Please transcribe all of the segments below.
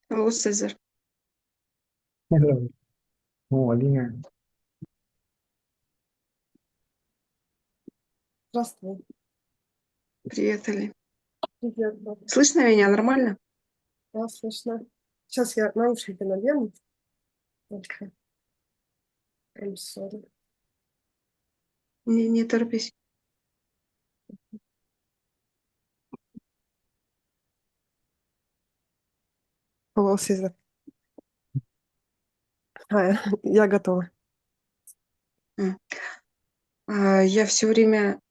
Алло, Цезарь, Hello. О, Алина. Здравствуй. привет, Али. Привет, да. Слышно меня нормально? Да, слышно. Сейчас я наушники надену. Okay. I'm sorry. Не торопись. Hello, Caesar. Я готова. М. Я все время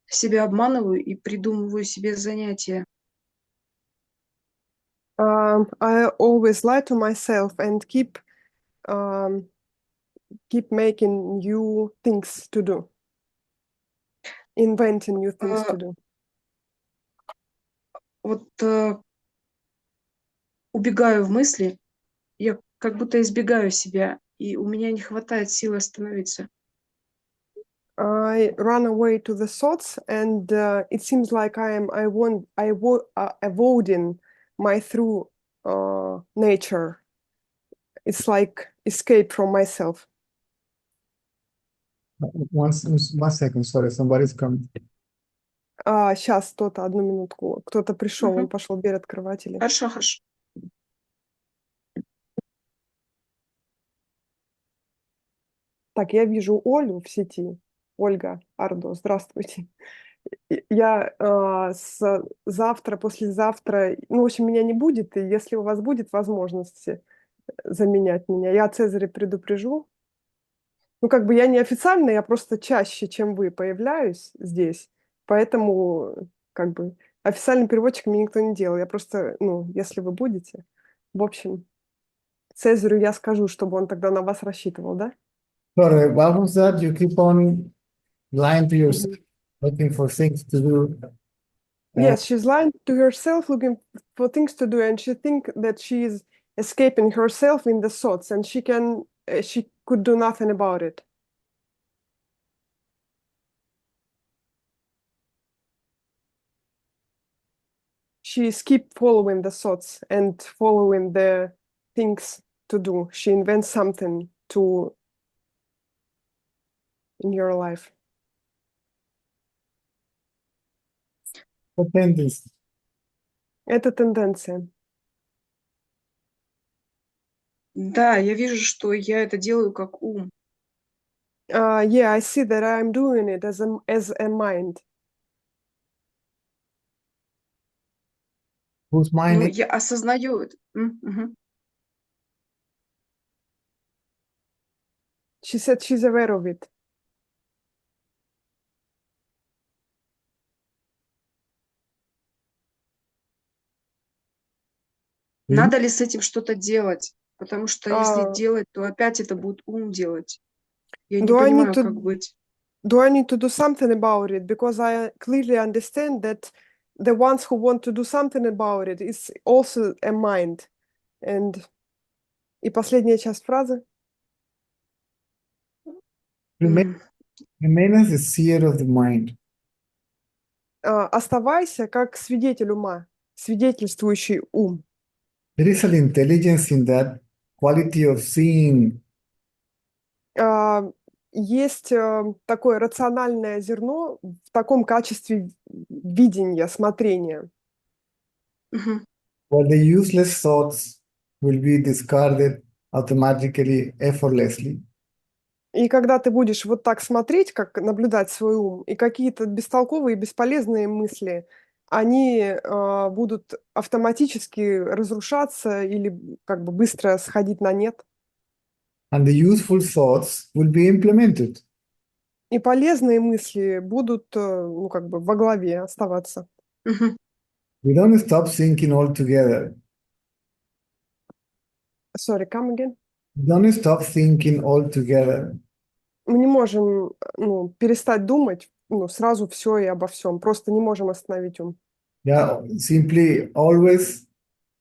себя обманываю и придумываю себе занятия. I always lie to myself and keep making new things to do. Inventing new things А, to do. Вот убегаю в мысли, я как будто избегаю себя, и у меня не хватает сил остановиться. I run away to the thoughts, and it seems like avoiding my true nature. It's like escape from myself. One second, sorry, somebody's coming. Сейчас кто-то, одну минутку. Кто-то пришел, он Мгм. пошел дверь открывать или... Хорошо, хорошо. Так, я вижу Олю в сети. Ольга Ардо, здравствуйте. Я завтра, послезавтра, ну, в общем, меня не будет, и если у вас будет возможность заменять меня, я Цезаря предупрежу. Ну, как бы я не официально, я просто чаще, чем вы, появляюсь здесь, поэтому, как бы, официальным переводчиком меня никто не делал. Я просто, ну, если вы будете, в общем, Цезарю я скажу, чтобы он тогда на вас рассчитывал, да? Sorry, what was that? You keep on lying to yourself, Мгм. looking for things to do. And Yes, she's lying to herself, looking for things to do, and she think that she is escaping herself in the thoughts, and she could do nothing about it. She keep following the thoughts and following the things to do. She invents something to in your life. what tendency? Это тенденция. Да, я вижу, что я это делаю как ум. Yeah, I see that I'm doing it as a mind. Whose mind Но is я осознаю это. Мгм. She said she's aware of it. you Надо ли с этим что-то делать? Потому что если Uh, делать, то опять это будет ум делать. Я не do I need понимаю, to как быть. do I need to do something about it? Because I clearly understand that the ones who want to do something about it is also a mind. And и последняя часть фразы. remain, М. remain as a seer of the mind. Оставайся как свидетель ума, свидетельствующий ум. There is an intelligence in that quality of seeing. Есть такое рациональное зерно в таком качестве видения, смотрения. Мгм. While the useless thoughts will be discarded automatically, effortlessly. И когда ты будешь вот так смотреть, как наблюдать свой ум, и какие-то бестолковые, бесполезные мысли, они будут автоматически разрушаться или как бы быстро сходить на нет. And the useful thoughts will be implemented. И полезные мысли будут, ну, как бы во главе оставаться. Мгм. We don't stop thinking altogether. Sorry, come again. We don't stop thinking altogether. Мы не можем, ну, перестать думать, ну, сразу все и обо всем. Просто не можем остановить ум. Yeah, simply always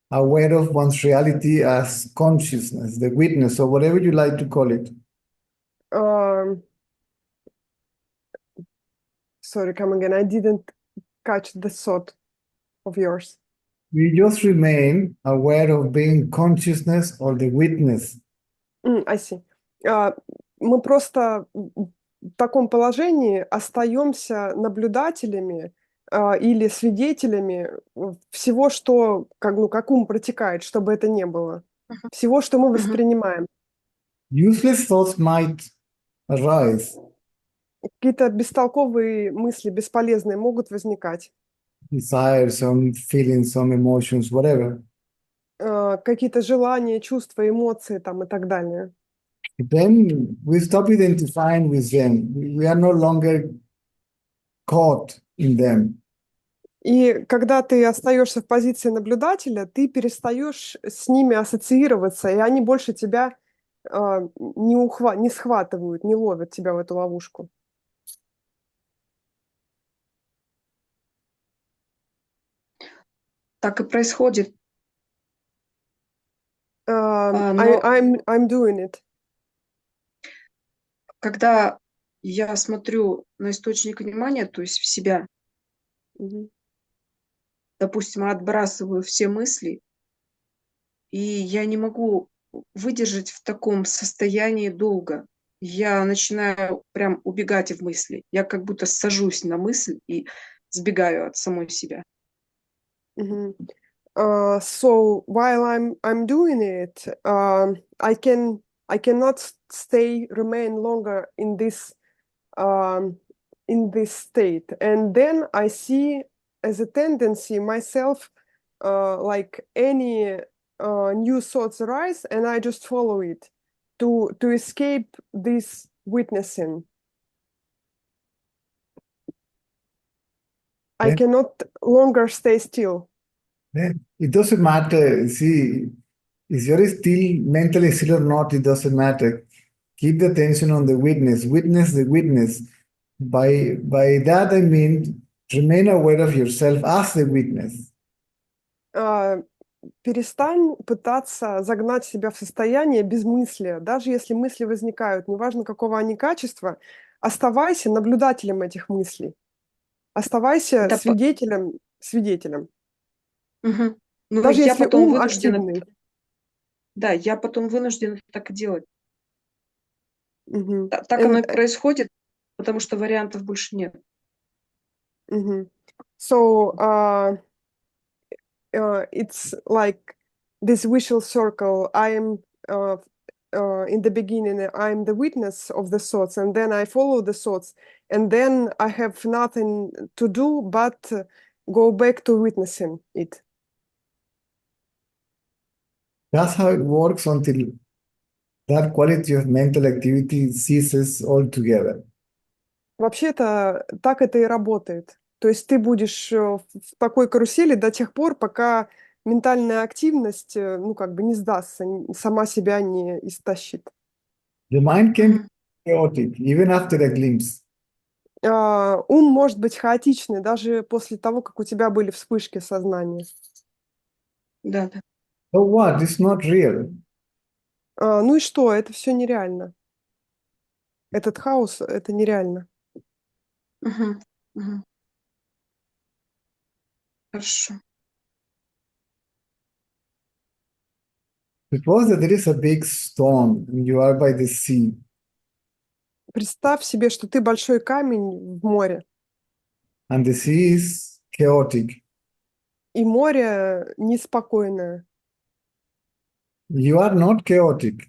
aware of one's reality as consciousness, the witness, or whatever you like to call it. Sorry, come again. I didn't catch the thought of yours. We just remain aware of being consciousness or the witness. I see. Мы просто в таком положении остаемся наблюдателями или свидетелями всего, что как ум протекает, чтобы это не было. Мгм. Всего, что мы Мгм. воспринимаем. Useless thoughts might arise, Какие-то бестолковые мысли, бесполезные, могут возникать. desires, some feelings, some emotions, whatever. Какие-то желания, чувства, эмоции там и так далее. Then we stop identifying with them. We are no longer caught in them. И когда ты остаешься в позиции наблюдателя, ты перестаешь с ними ассоциироваться, и они больше тебя не схватывают, не ловят тебя в эту ловушку. Так и происходит. I'm Но I'm doing it. когда я смотрю на источник внимания, то есть в себя, Мгм. допустим, отбрасываю все мысли, и я не могу выдержать в таком состоянии долго. Я начинаю прям убегать в мысли. Я как будто сажусь на мысль и сбегаю от самой себя. Мгм. So while I'm doing it, I cannot remain longer in this state, and then I see as a tendency myself, like any new thoughts arise, and I just follow it to escape this witnessing. I Then, cannot longer stay still. then it doesn't matter. See, if you're still mentally still or not, it doesn't matter. Keep the attention on the witness. Witness the witness. By that I mean remain aware of yourself as the witness. Перестань пытаться загнать себя в состояние безмыслия. Даже если мысли возникают, неважно какого они качества, оставайся наблюдателем этих мыслей. Оставайся Это свидетелем. Мгм. Но Даже я если потом ум вынуждена, активный. да, я потом вынуждена так и делать. Мгм. Так оно и происходит, потому что вариантов больше нет. Мгм. So, it's like this vicious circle. In the beginning, I'm the witness of the thoughts, and then I follow the thoughts, and then I have nothing to do but go back to witnessing it. That's how it works until that quality of mental activity ceases altogether. Вообще-то так это и работает. То есть ты будешь в такой карусели до тех пор, пока ментальная активность, не сдастся, сама себя не истощит. The mind can be Мгм. chaotic even after a glimpse. Ум может быть хаотичный даже после того, как у тебя были вспышки сознания. Да, да. So what? It's not real. Ну и что? Это все нереально. Этот хаос — это нереально. Мгм. Мгм. Хорошо. Suppose that there is a big storm and you are by the sea, Представь себе, что ты большой камень в море, and the sea is chaotic. и море неспокойное. You are not chaotic.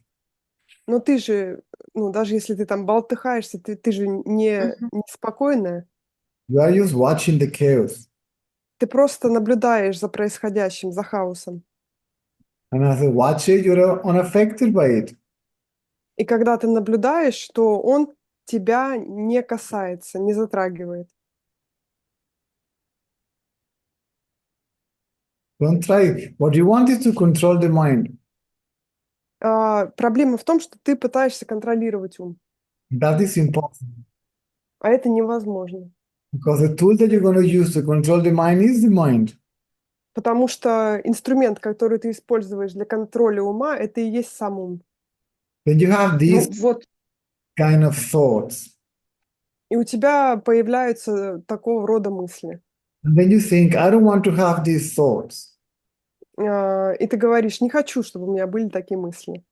Но ты же, даже если ты там болтыхаешься, ты же Мгм. неспокойная. You are just watching the chaos. Ты просто наблюдаешь за происходящим, за хаосом. And as a watcher, you're unaffected by it. И когда ты наблюдаешь, то он тебя не касается, не затрагивает. Don't try. What you want is to control the mind. Проблема в том, что ты пытаешься контролировать ум, That is impossible. а это невозможно. Because the tool that you're going to use to control the mind is the mind. Потому что инструмент, который ты используешь для контроля ума, это и есть сам ум. Then you have Ну these вот, kind of thoughts. И у тебя появляются такого рода мысли. And then you think, I don't want to have these thoughts. И ты говоришь: "Не хочу, чтобы у меня были такие мысли".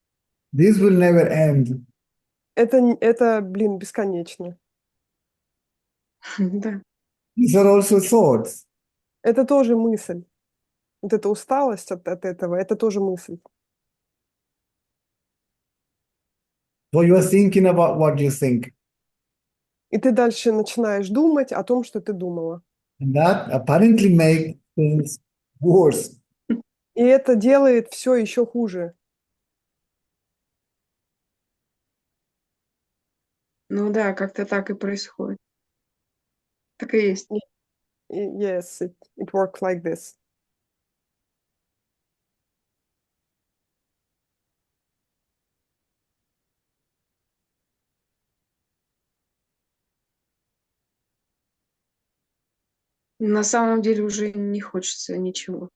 This will never end. Это, блин, бесконечно. Да. These are also thoughts. Это тоже мысль. Вот эта усталость от этого — это тоже мысль. So you are thinking about what you think. И ты дальше начинаешь думать о том, что ты думала. And that apparently makes things worse. И это делает все еще хуже. Ну да, как-то так и происходит. Так и есть. Yes, it works like this. На самом деле уже не хочется ничего.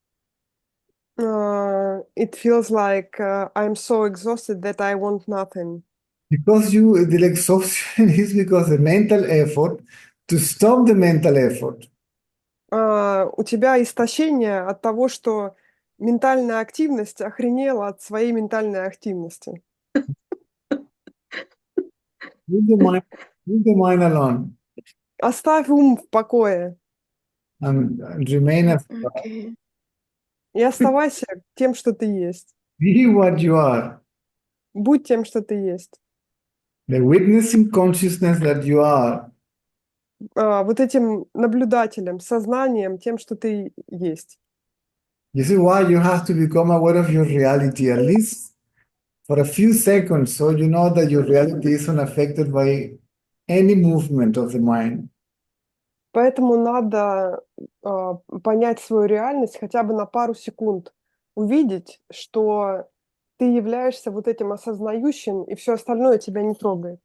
It feels like, I'm so exhausted that I want nothing. Because the exhaustion is because the mental effort to stop the mental effort. У тебя истощение от того, что ментальная активность охренела от своей ментальной активности. Leave the mind, leave the mind alone Оставь ум в покое and remain as Окей. и оставайся тем, что ты есть. be what you are. Будь тем, что ты есть. The witnessing consciousness that you are. Вот этим наблюдателем, сознанием, тем, что ты есть. This is why you have to become aware of your reality, at least for a few seconds, so you know that your reality is unaffected by any movement of the mind. Поэтому надо понять свою реальность хотя бы на пару секунд, увидеть, что ты являешься вот этим осознающим, и все остальное тебя не трогает.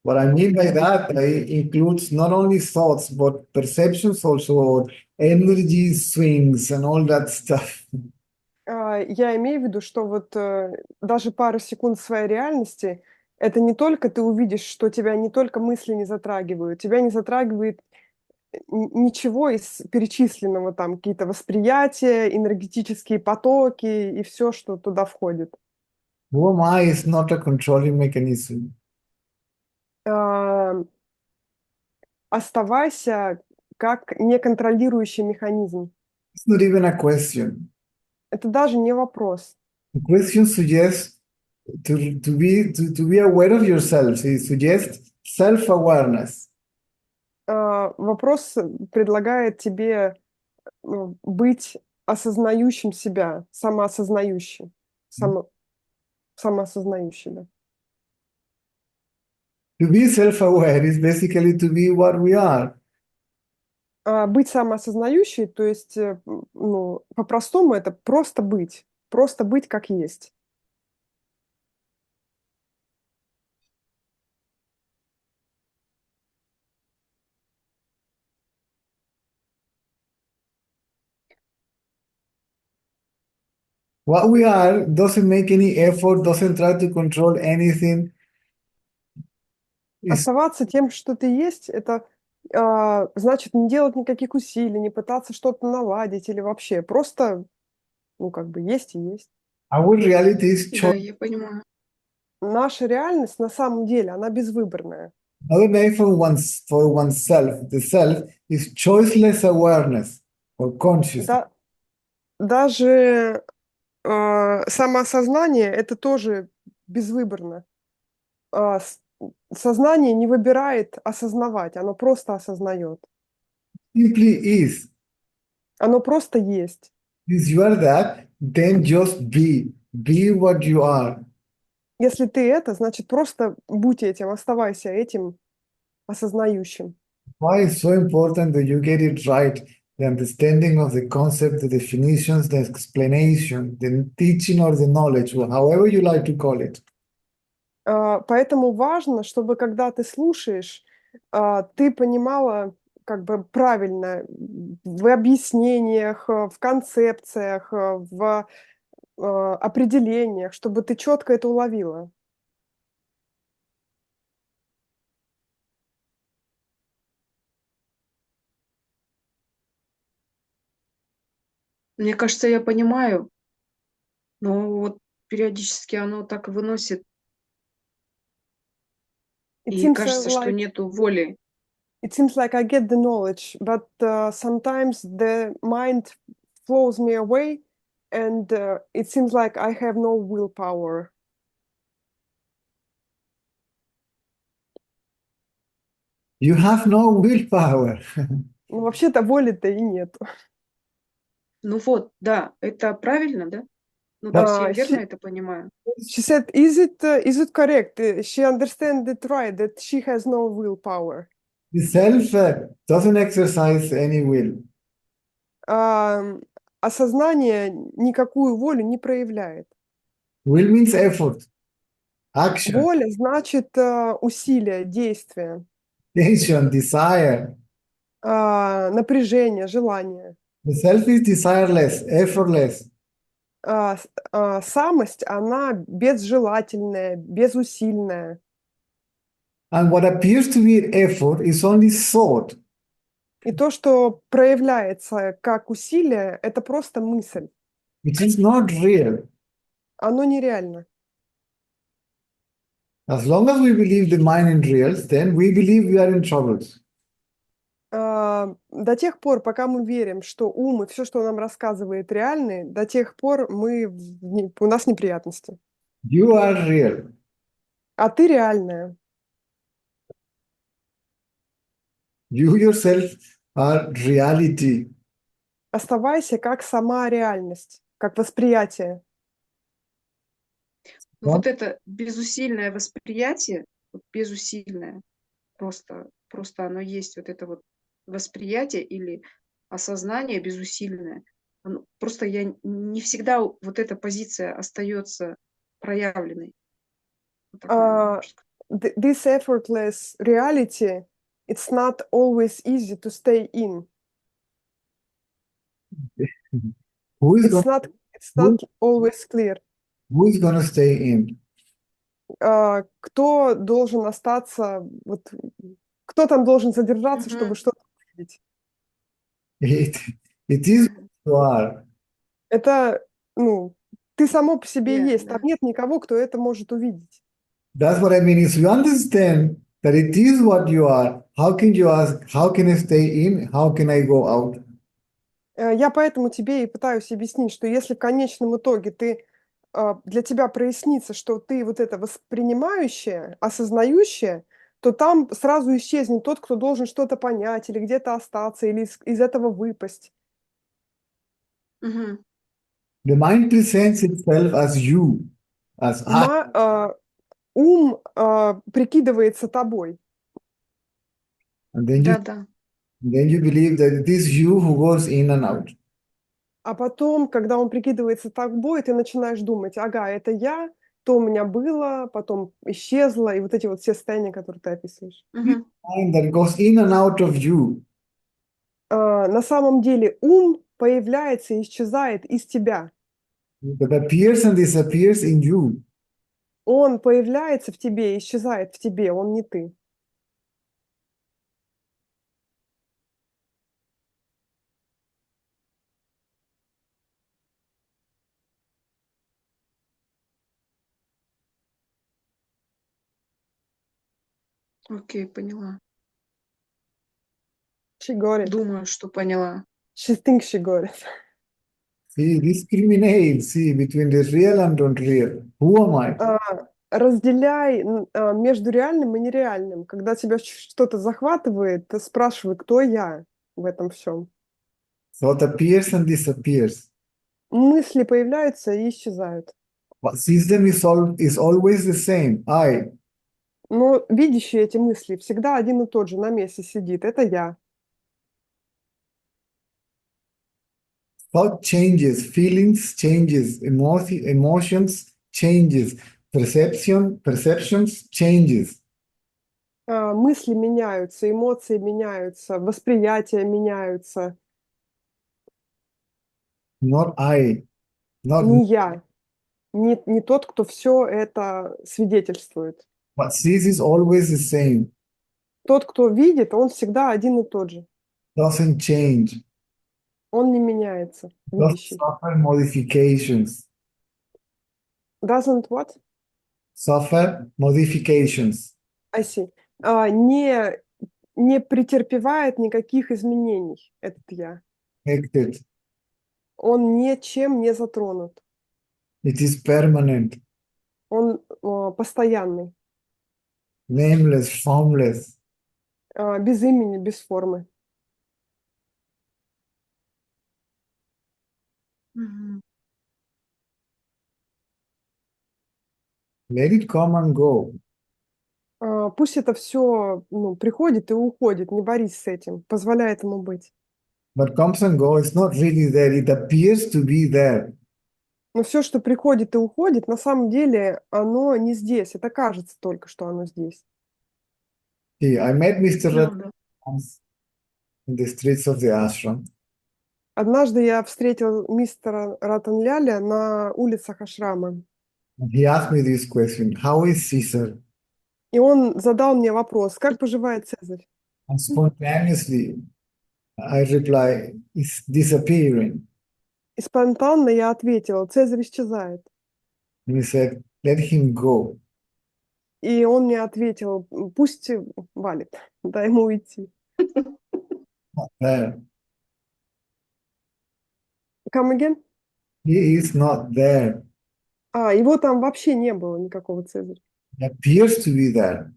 What I mean by that includes not only thoughts, but perceptions also, or energy swings and all that stuff. Я имею в виду, что вот даже пару секунд своей реальности — это не только ты увидишь, что тебя не только мысли не затрагивают, тебя не затрагивает ничего из перечисленного, там какие-то восприятия, энергетические потоки и все, что туда входит. Who am I is not a controlling mechanism. А, Оставайся как неконтролирующий механизм. It's not even a question. Это даже не вопрос. The question suggests to be aware of yourself. It suggests self-awareness. Вопрос предлагает тебе быть осознающим себя, самоосознающим. Самоосознающий, да. To be self-aware is basically to be what we are. Быть самоосознающей, то есть, ну, по-простому это просто быть как есть. What we are doesn't make any effort, doesn't try to control anything. It's, Оставаться тем, что ты есть, это значит не делать никаких усилий, не пытаться что-то наладить или вообще просто, ну, как бы есть и есть. our reality is Да, я понимаю. Наша реальность на самом деле, она безвыборная. another name for oneself. The self is choiceless awareness or consciousness. Да, даже самоосознание — это тоже безвыборно. Сознание не выбирает осознавать, оно просто осознает. Simply is. Оно просто есть. If you are that, then just be. Be what you are. Если ты это, значит, просто будь этим, оставайся этим осознающим. Why it's so important that you get it right? The understanding of the concept, the definitions, the explanation, the teaching or the knowledge, or however you like to call it. Поэтому важно, чтобы когда ты слушаешь, ты понимала как бы правильно в объяснениях, в концепциях, в определениях, чтобы ты четко это уловила. Мне кажется, я понимаю, но вот периодически оно так выносит, It и seems кажется, что нету воли. it seems like I get the knowledge, but sometimes the mind flows me away, and it seems like I have no willpower. You have no willpower. Ну, вообще-то воли-то и нет. Ну вот, да, это правильно, да? Ну, то есть я верно She, это понимаю? she said, is it correct? She understands it right, that she has no willpower. The self doesn't exercise any will. А сознание никакую волю не проявляет. Will means effort, action, Воля значит усилие, действие, tension, desire. напряжение, желание. The self is desireless, effortless. Самость, она безжелательная, безусильная. And what appears to be effort is only thought. И то, что проявляется как усилие, это просто мысль. It is not real. Оно нереально. As long as we believe the mind is real, then we believe we are in troubles. До тех пор, пока мы верим, что ум и все, что он нам рассказывает, реальны, до тех пор у нас неприятности. You are real. А ты реальная. You yourself are reality. Оставайся как сама реальность, как восприятие. Ну, вот это безусильное восприятие, вот безусильное, просто оно есть, вот это вот восприятие или осознание безусильное. Просто я не всегда вот эта позиция остается проявленной. Вот так, наверное, Uh, можно сказать. this effortless reality, it's not always easy to stay in. Who is It's going not, it's who, not always clear. who is going to stay in? Кто должен остаться, вот, кто там должен задержаться, чтобы Мгм. что-то увидеть? It, it is what you are. Это, ну, ты само по себе Yeah, есть. Там да. нет никого, кто это может увидеть. That's what I mean. If you understand that it is what you are, how can you ask, how can I stay in? How can I go out? Я поэтому тебе и пытаюсь объяснить, что если в конечном итоге для тебя прояснится, что ты вот это воспринимающее, осознающее, то там сразу исчезнет тот, кто должен что-то понять или где-то остаться, или из этого выпасть. Мгм. The mind presents itself as you, as I. Ум прикидывается тобой, And then Да. you believe that it is you who goes in and out. а потом, когда он прикидывается тобой, ты начинаешь думать, ага, это я, то у меня было, потом исчезло, и вот эти вот все состояния, которые ты описываешь. Мгм. Mind that goes in and out of you. На самом деле ум появляется и исчезает из тебя. That appears and disappears in you. Он появляется в тебе и исчезает в тебе, он не ты. Окей, поняла. She got it. Думаю, что поняла. She thinks she got it. See, discriminate, see, between the real and unreal. Who am I? Разделяй между реальным и нереальным. Когда тебя что-то захватывает, ты спрашивай, кто я в этом всем. Thought appears and disappears. Мысли появляются и исчезают. But system is always the same. I. Но видящий эти мысли всегда один и тот же на месте сидит. Это я. Thought changes, feelings changes, emotions changes, perceptions changes. Мысли меняются, эмоции меняются, восприятия меняются. Not I. Not Не я. Не тот, кто все это свидетельствует. but this is always the same. Тот, кто видит, он всегда один и тот же. Doesn't change. Он не меняется, Doesn't видящий. suffer modifications. Doesn't what? Suffer modifications. I see. Не претерпевает никаких изменений, этот я. Affected. Он ничем не затронут. It is permanent, Он постоянный, nameless, formless. без имени, без формы. Мгм. Let it come and go. Пусть это все приходит и уходит, не борись с этим, позволяй этому быть. But comes and go is not really there. It appears to be there. Но все, что приходит и уходит, на самом деле оно не здесь. Это кажется только, что оно здесь. See, I met Mr. Да, Rat да. once in the streets of the ashram. Однажды я встретил мистера Ратанляля на улицах Ашрама, And he asked me this question: How is Caesar? и он задал мне вопрос: как поживает Цезарь? And spontaneously, I reply, "It's disappearing." И спонтанно я ответила: Цезарь исчезает. And he said, "Let him go." И он мне ответил: пусть валит, дай ему уйти. Not there. Come again? He is not there. Его там вообще не было, никакого Цезаря. It appears to be there.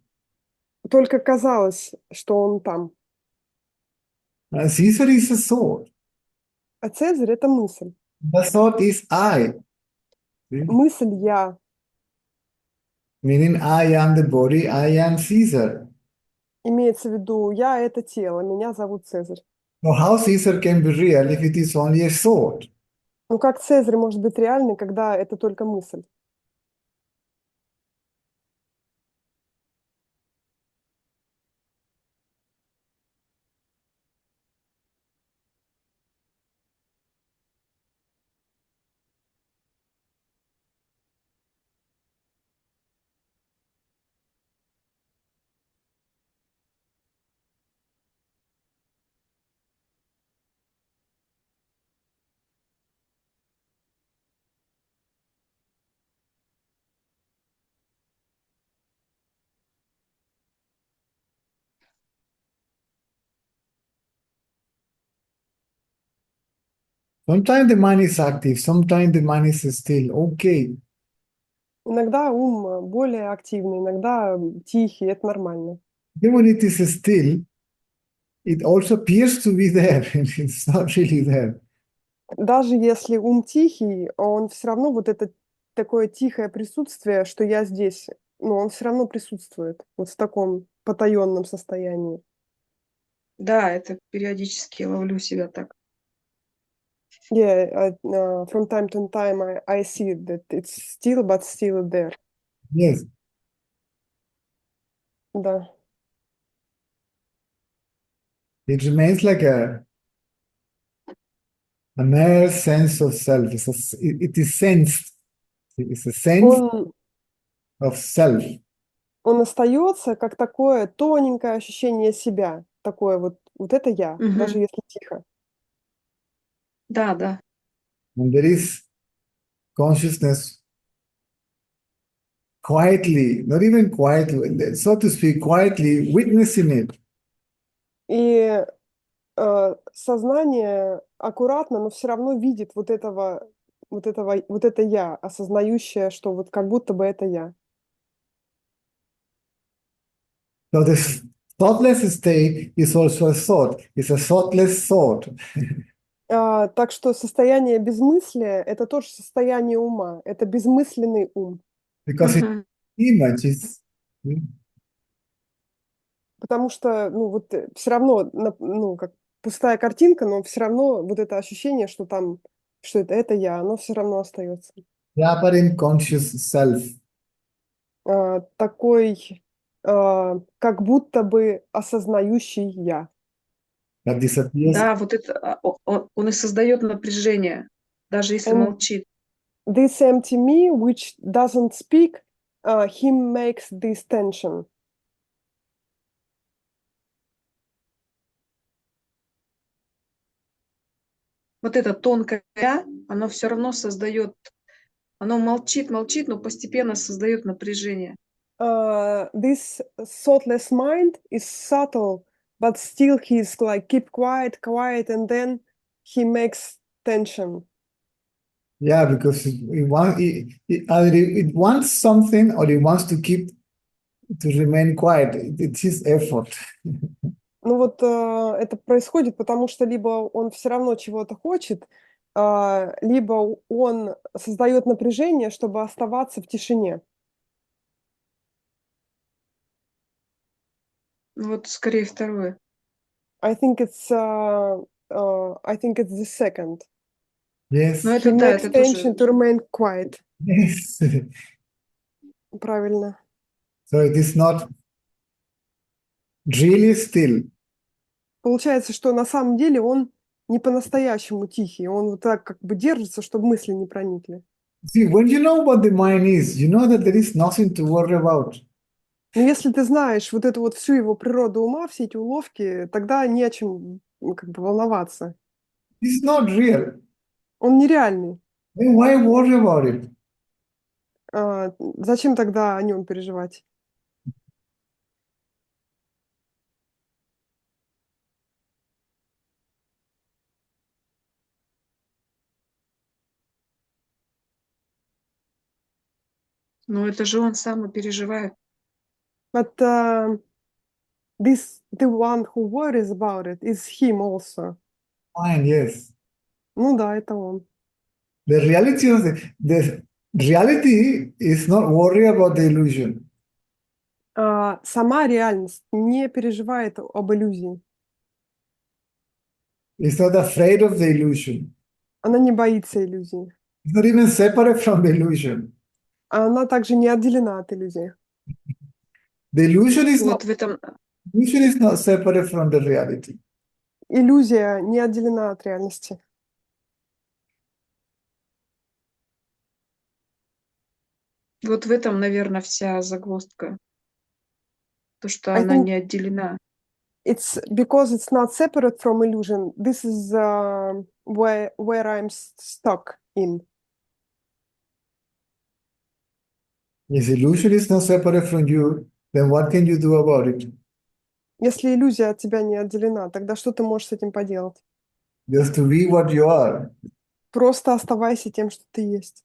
Только казалось, что он там. Caesar is a thought. А Цезарь — это мысль. The thought is I. See? Мысль я. Meaning I am the body, I am Caesar. Имеется в виду, я — это тело, меня зовут Цезарь. Now, how Caesar can be real if it is only a thought? Ну как Цезарь может быть реальный, когда это только мысль? Sometimes the mind is active, sometimes the mind is still. Okay. Иногда ум более активный, иногда тихий, это нормально. Even when it is still, it also appears to be there, and it's not really there. Даже если ум тихий, он все равно вот это такое тихое присутствие, что я здесь, он все равно присутствует вот в таком потаенном состоянии. Да, это периодически ловлю себя так. Yeah, from time to time I see that it's still, but still there. Yes. Да. It remains like a mere sense of self. It is sensed. It's a sense Он, of self. он остается как такое тоненькое ощущение себя, такое вот это я, даже Мгм. если тихо. Да, да. And there is consciousness quietly, not even quietly, so to speak, quietly witnessing it. И сознание аккуратно, но все равно видит вот это я, осознающее, что вот как будто бы это я. So this thoughtless state is also a thought. It's a thoughtless thought. Так что состояние безмыслия — это тоже состояние ума, это безмысленный ум. Because its Мгм. image is Потому что, все равно, как пустая картинка, но все равно вот это ощущение, что там, что это я, оно все равно остается. the apparent conscious self. Такой, как будто бы осознающий я. That disappears. Да, вот это он и создает напряжение, даже если And молчит. this empty me, which doesn't speak, him makes this tension. вот это тонкое «я», оно все равно создает, оно молчит, молчит, но постепенно создает напряжение. This thoughtless mind is subtle, but still he's like keep quiet, quiet, and then he makes tension. Yeah, because either it wants something or it wants to remain quiet. It's his effort. Ну вот это происходит, потому что либо он все равно чего-то хочет, либо он создает напряжение, чтобы оставаться в тишине. Ну, вот скорее второе. I think it's the second. Yes. Но He это да, makes это tension тоже. to remain quiet. Yes. Правильно. So it is not really still. Получается, что на самом деле он не по-настоящему тихий, он вот так как бы держится, чтобы мысли не проникли. See, when you know what the mind is, you know that there is nothing to worry about. Но если ты знаешь вот эту вот всю его природу ума, все эти уловки, тогда не о чем как бы волноваться. It's not real. Он нереальный. Then why worry about it? Зачем тогда о нем переживать? Но это же он сам и переживает. But the one who worries about it is him also. Fine, yes. Ну да, это он. The reality of the reality is not worry about the illusion. Сама реальность не переживает об иллюзии. It's not afraid of the illusion. Она не боится иллюзии. It's not even separate from the illusion. Она также не отделена от иллюзии. The Вот в этом, illusion is not separate from the reality. Иллюзия не отделена от реальности. вот в этом, наверное, вся загвоздка. То, что I она think не отделена. it's because it's not separate from illusion. This is where I'm stuck in. If illusion is not separate from you, then what can you do about it? Если иллюзия от тебя не отделена, тогда что ты можешь с этим поделать? Just to be what you are. Просто оставайся тем, что ты есть.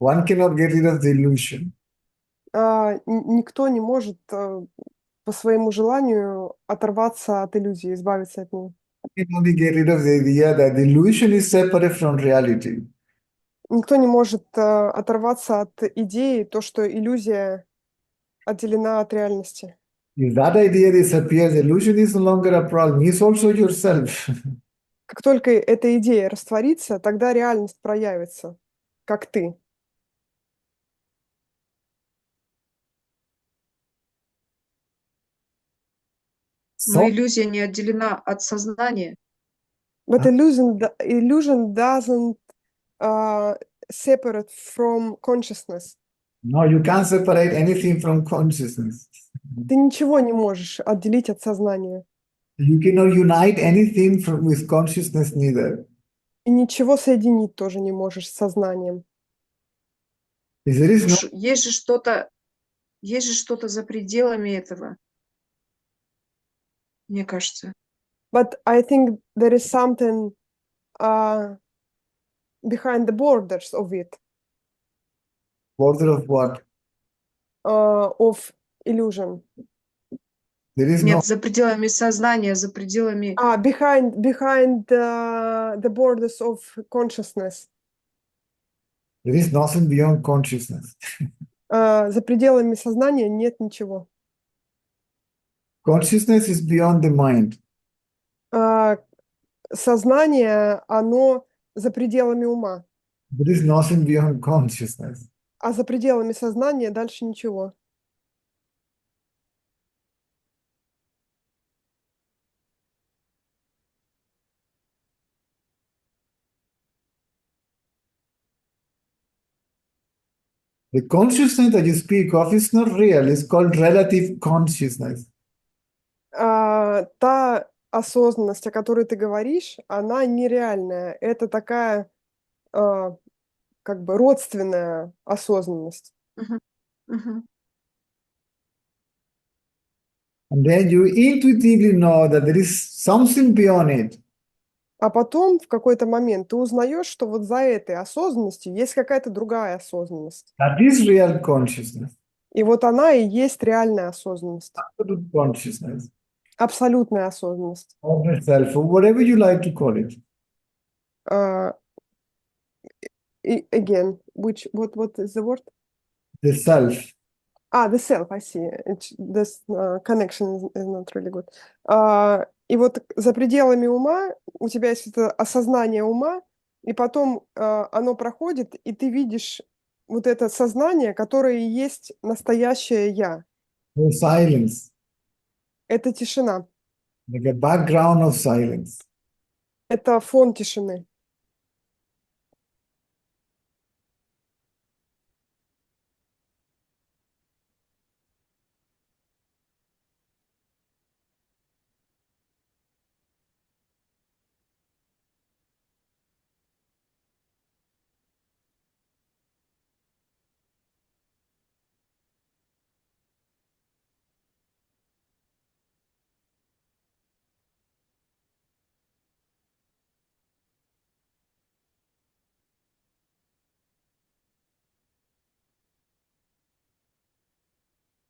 One cannot get rid of the illusion. Никто не может по своему желанию оторваться от иллюзии, избавиться от нее. You can only get rid of the idea that the illusion is separate from reality. Никто не может оторваться от идеи, то, что иллюзия отделена от реальности. If that idea disappears, the illusion is no longer a problem. It's also yourself. Как только эта идея растворится, тогда реальность проявится, как ты. Но So, иллюзия не отделена от сознания. But illusion doesn't separate from consciousness. no, you can't separate anything from consciousness. Ты ничего не можешь отделить от сознания. You cannot unite anything with consciousness neither. И ничего соединить тоже не можешь с сознанием. If there is no, Уж есть же что-то за пределами этого, мне кажется. But I think there is something behind the borders of it, border of what? of illusion. There is no, Нет, за пределами сознания, за пределами... Behind the borders of consciousness. there is nothing beyond consciousness. За пределами сознания нет ничего. Consciousness is beyond the mind. Сознание, оно за пределами ума. There is nothing beyond consciousness. А за пределами сознания дальше ничего. The consciousness that you speak of is not real. It's called relative consciousness. Та осознанность, о которой ты говоришь, она нереальная. Это такая как бы родственная осознанность. Мгм. Мгм. And then you intuitively know that there is something beyond it. А потом в какой-то момент ты узнаешь, что вот за этой осознанностью есть какая-то другая осознанность. That is real consciousness, И вот она и есть реальная осознанность, absolute consciousness абсолютная осознанность. of the self, or whatever you like to call it. А, again, what is the word? The self. The self, I see. This connection is not really good. И вот за пределами ума у тебя есть это осознание ума, и потом оно проходит, и ты видишь вот это сознание, которое и есть настоящее «я». The silence, Это тишина, like a background of silence. это фон тишины.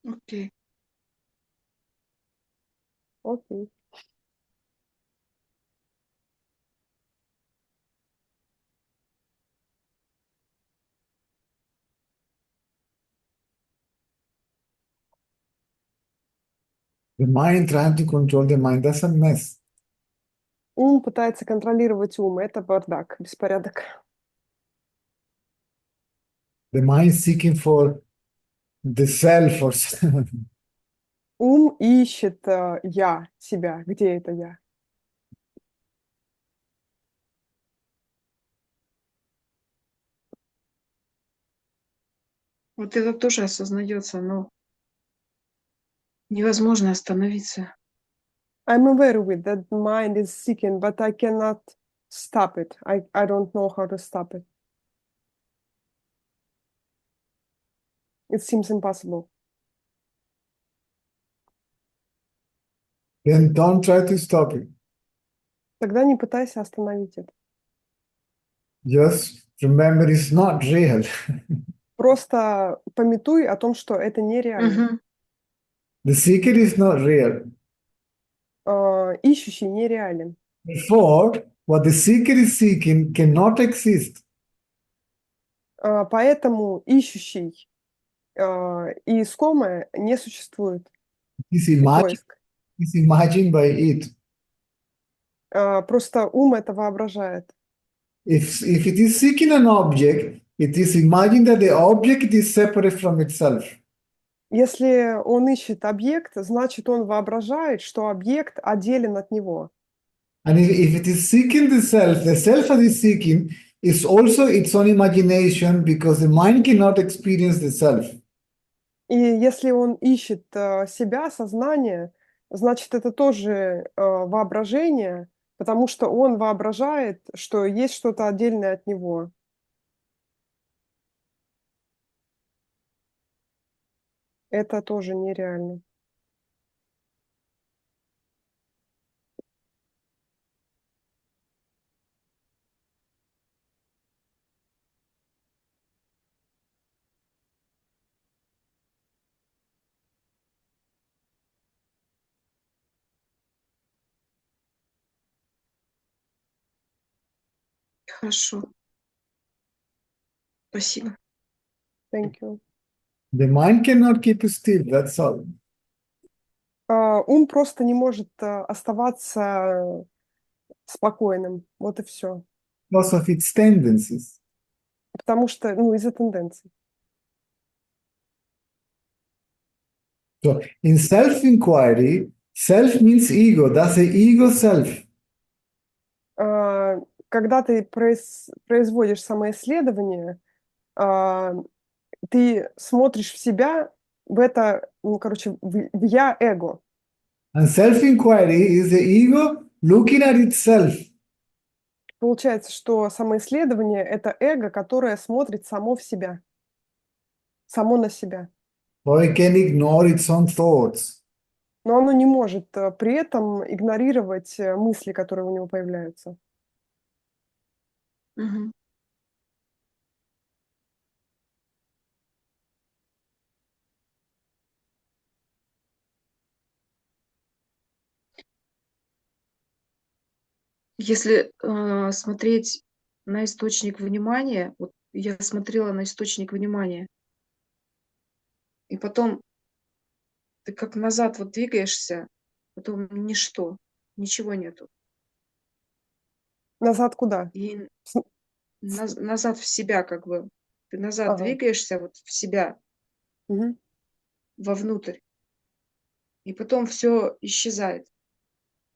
Окей. Окей. The mind trying to control the mind, that's a mess. Ум пытается контролировать ум. Это бардак, беспорядок. The mind seeking for the self or Ум ищет я, себя. Где это я? Вот это тоже осознается, но невозможно остановиться. I'm aware of it, that mind is seeking, but I cannot stop it. I don't know how to stop it. It seems impossible. then don't try to stop it. Тогда не пытайся остановить это. Just remember it's not real. Просто памятуй о том, что это нереально. Мгм. The seeker is not real. Ищущий нереален. Therefore, what the seeker is seeking cannot exist. Поэтому ищущий и искомое не существует. It's И imagined, поиск. it's imagined by it. Просто ум это воображает. If it is seeking an object, it is imagined that the object is separate from itself. Если он ищет объект, значит, он воображает, что объект отделен от него. And if it is seeking the self that is seeking is also its own imagination because the mind cannot experience the self. И если он ищет себя, сознание, значит, это тоже воображение, потому что он воображает, что есть что-то отдельное от него. Это тоже нереально. Хорошо. Спасибо. Thank you. The mind cannot keep still, that's all. Ум просто не может оставаться спокойным. Вот и все. Because of its tendencies. Потому что, из-за тенденций. So in self-inquiry, self means ego. That's the ego self. Когда ты производишь самоисследование, ты смотришь в себя, в это, в я-эго. And self-inquiry is the ego looking at itself. Получается, что самоисследование — это эго, которое смотрит само в себя, само на себя. So it can ignore its own thoughts. Но оно не может при этом игнорировать мысли, которые у него появляются. Мгм. Если смотреть на источник внимания, вот я смотрела на источник внимания, и потом ты как назад вот двигаешься, потом ничто, ничего нету. Назад куда? И С- назад в себя как бы. Ты назад Ага. двигаешься вот в себя, Мгм. вовнутрь, и потом все исчезает.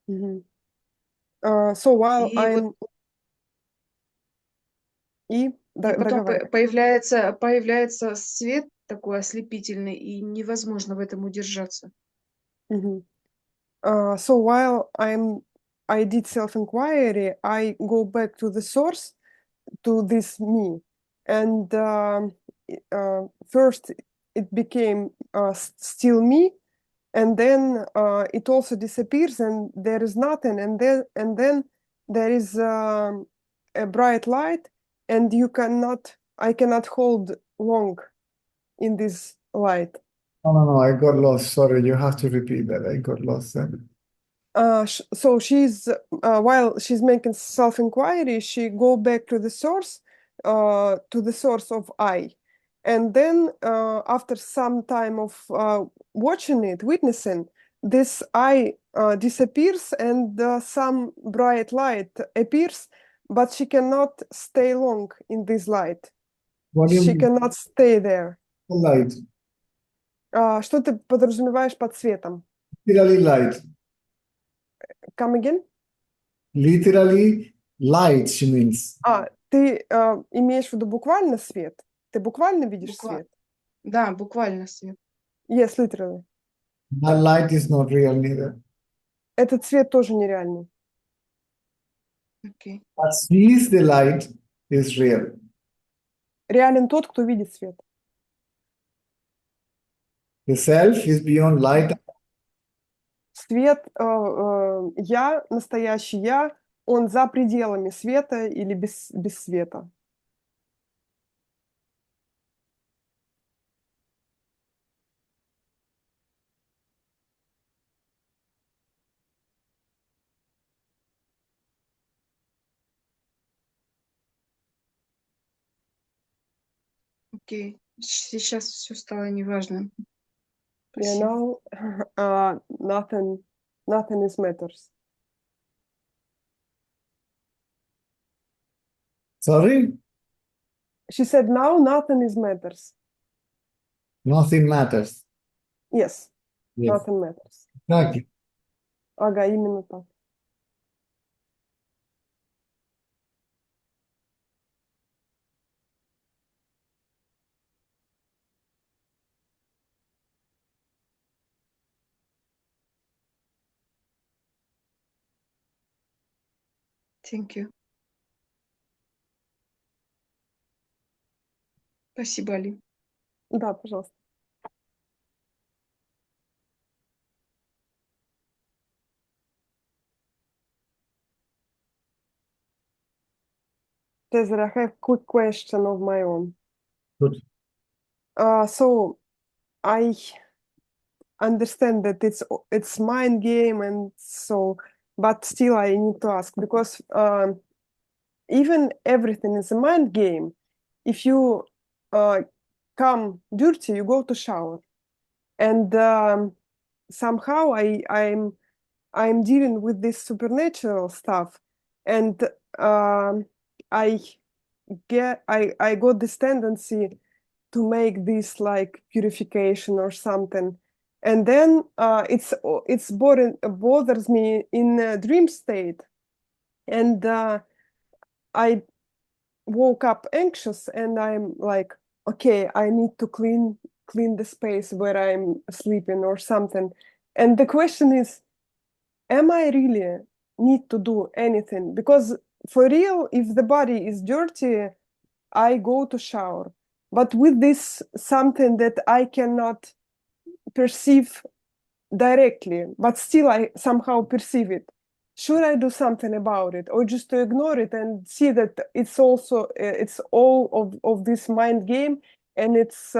Мгм. So while И вот I'm... И и потом договаривай. появляется свет такой ослепительный, и невозможно в этом удержаться. Мгм. So while I did self-inquiry, I go back to the source, to this me, and first it became still me, and then it also disappears, and there is nothing, and then there is a bright light, and I cannot hold long in this light. No, I got lost. Sorry, you have to repeat that. I got lost then. So she's while she's making self-inquiry, she go back to the source of I, and then after some time of watching it, witnessing, this I disappears, and some bright light appears, but she cannot stay long in this light. What do you She mean cannot stay there. light? Что ты подразумеваешь под светом? Literally light. Come again? Literally light, she means. Ты имеешь в виду буквально свет? Ты буквально видишь свет? Да, буквально свет. Yes, literally. That light is not real neither. Этот свет тоже нереальный. Окей. What sees the light is real. Реален тот, кто видит свет. The self is beyond light. Свет, я, настоящий я, он за пределами света или без света. Окей. Сейчас все стало неважным. Yeah, Спасибо. now nothing is matters. Sorry? She said now nothing is matters. Nothing matters. Yes, Yes, nothing matters. exactly. Ага, именно так. Thank you. Спасибо, Али. Да, пожалуйста. Cesar, I have a quick question of my own. Good. So I understand that it's mind game, and so, but still I need to ask, because even everything is a mind game. If you come dirty, you go to shower, and somehow I'm dealing with this supernatural stuff, and I I got this tendency to make this like purification or something, and then it's bothers me in a dream state, and I woke up anxious, and I'm like, okay, I need to clean the space where I'm sleeping or something. And the question is, am I really need to do anything? Because for real, if the body is dirty, I go to shower. But with this something that I cannot perceive directly, but still I somehow perceive it. Should I do something about it, or just to ignore it and see that it's also it's all of this mind game, and it's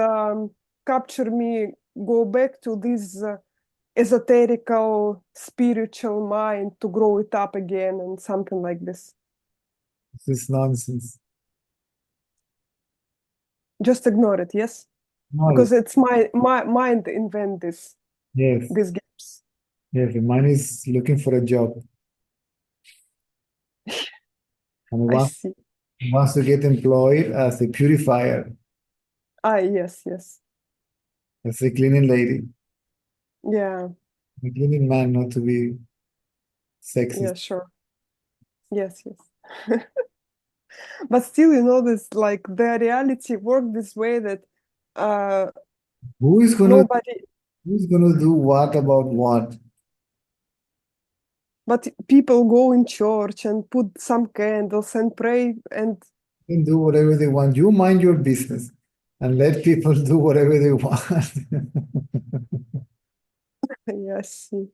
capture me, go back to this esoterical spiritual mind to grow it up again and something like this. This is nonsense. Just ignore it, yes, because it's my mind invent this Yes, these games. yes. The mind is looking for a job and I see. wants to get employed as a purifier, Yes, as a cleaning lady, yeah, a cleaning man, not to be sexist. yeah, sure, yes. But still, you know, this like the reality work this way that Who is gonna nobody, who's gonna do what about what? but people go in church and put some candles and pray and They can do whatever they want. You mind your business and let people do whatever they want. yeah, I see.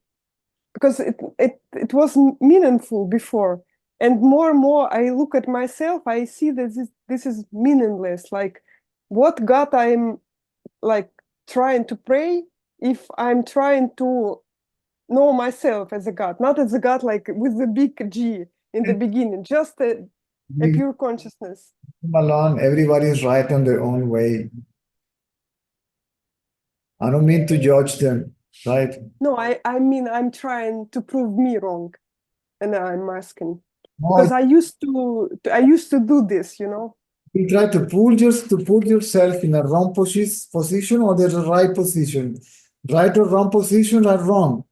Because it was meaningful before, and more I look at myself, I see that this is meaningless. Like, what God I'm like trying to pray if I'm trying to know myself as a God, not as a God like with the big G in the beginning, just a Leave pure consciousness. them alone. Everybody is right on their own way. I don't mean to judge them, right? No, I mean I'm trying to prove me wrong, and I'm asking No, because I used to do this, you know. you try to put yourself in a wrong position or there's a right position. Right or wrong position are wrong.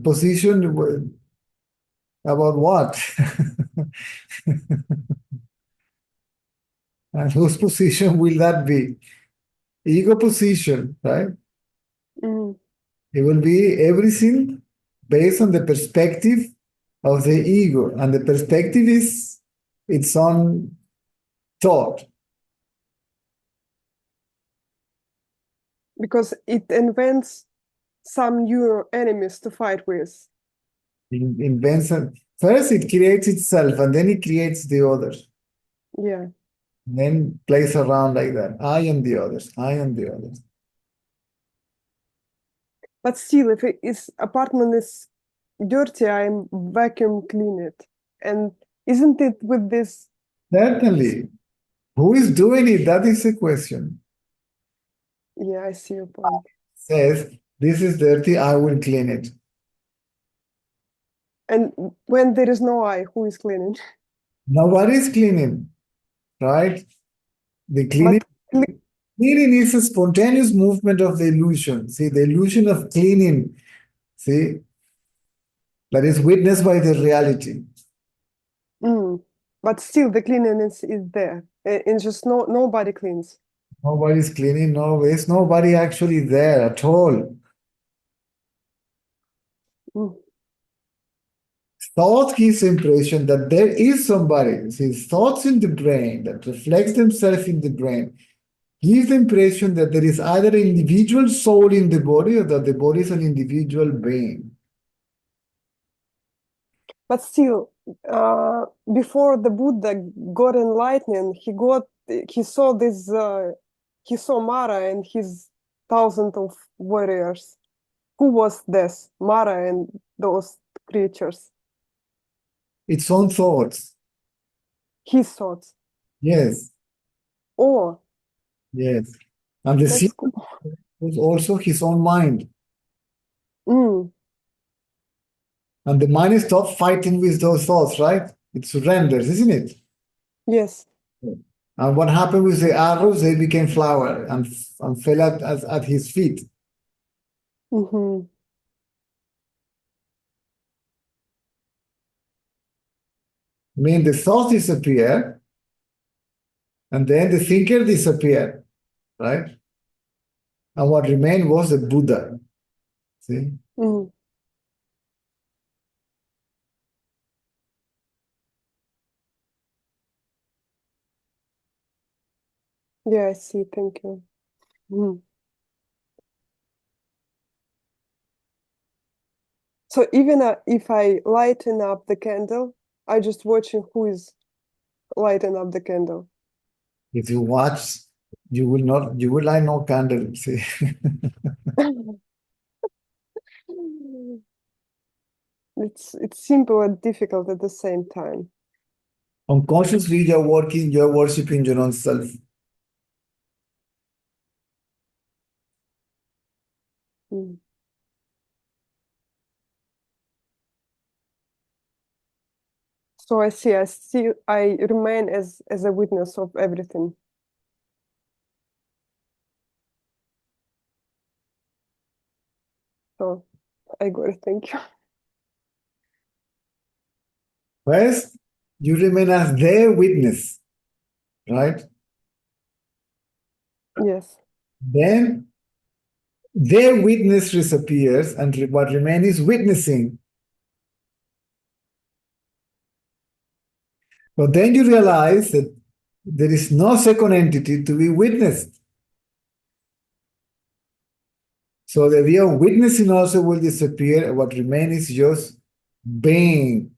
Position about what? And whose position will that be? Ego position, right? Mm. It will be everything based on the perspective of the ego, and the perspective is its own thought. Because it invents some new enemies to fight with. First, it creates itself, and then it creates the others. Yeah. And then plays around like that. I am the others. I am the others. But still, if its apartment is dirty, I'm vacuum clean it. And isn't it with this? Certainly. Who is doing it? That is the question. Yeah, I see your point. Says, this is dirty, I will clean it. And when there is no I, who is cleaning? Nobody is cleaning, right? The cleaning, But cleaning is a spontaneous movement of the illusion. See, the illusion of cleaning, see, that is witnessed by the reality. but still, the cleanliness is there. It's just nobody cleans. Nobody's cleaning, no, there's nobody actually there at all. Mm. Thought gives the impression that there is somebody. See, thoughts in the brain that reflects themselves in the brain give the impression that there is either an individual soul in the body or that the body is an individual being. But still, before the Buddha got enlightened, he saw this. He saw Mara and his thousands of warriors. Who was this Mara and those creatures? Its own thoughts. His thoughts. Yes, Oh, yes. And the sea that's cool. was also his own mind. Mm, And the mind stopped fighting with those thoughts, right? It surrenders, isn't it? yes. And what happened with the arrows? They became flower and fell at his feet. Mm-hmm. I mean, the thoughts disappear, and then the thinker disappeared, right? and what remained was the Buddha. See? Mm. Yeah, I see. Thank you. Mm. So even if I lighten up the candle, I just watching who is lighting up the candle. If you watch, you will light no candle. See? It's simple and difficult at the same time. Unconsciously, you're working, you're worshiping your own self. Mm. So I see, I remain as a witness of everything. So I got it. Thank you. First, you remain as their witness, right? Yes. Then their witness disappears, and what remains is witnessing. But then you realize that there is no second entity to be witnessed. So the idea of witnessing also will disappear, and what remains is just being.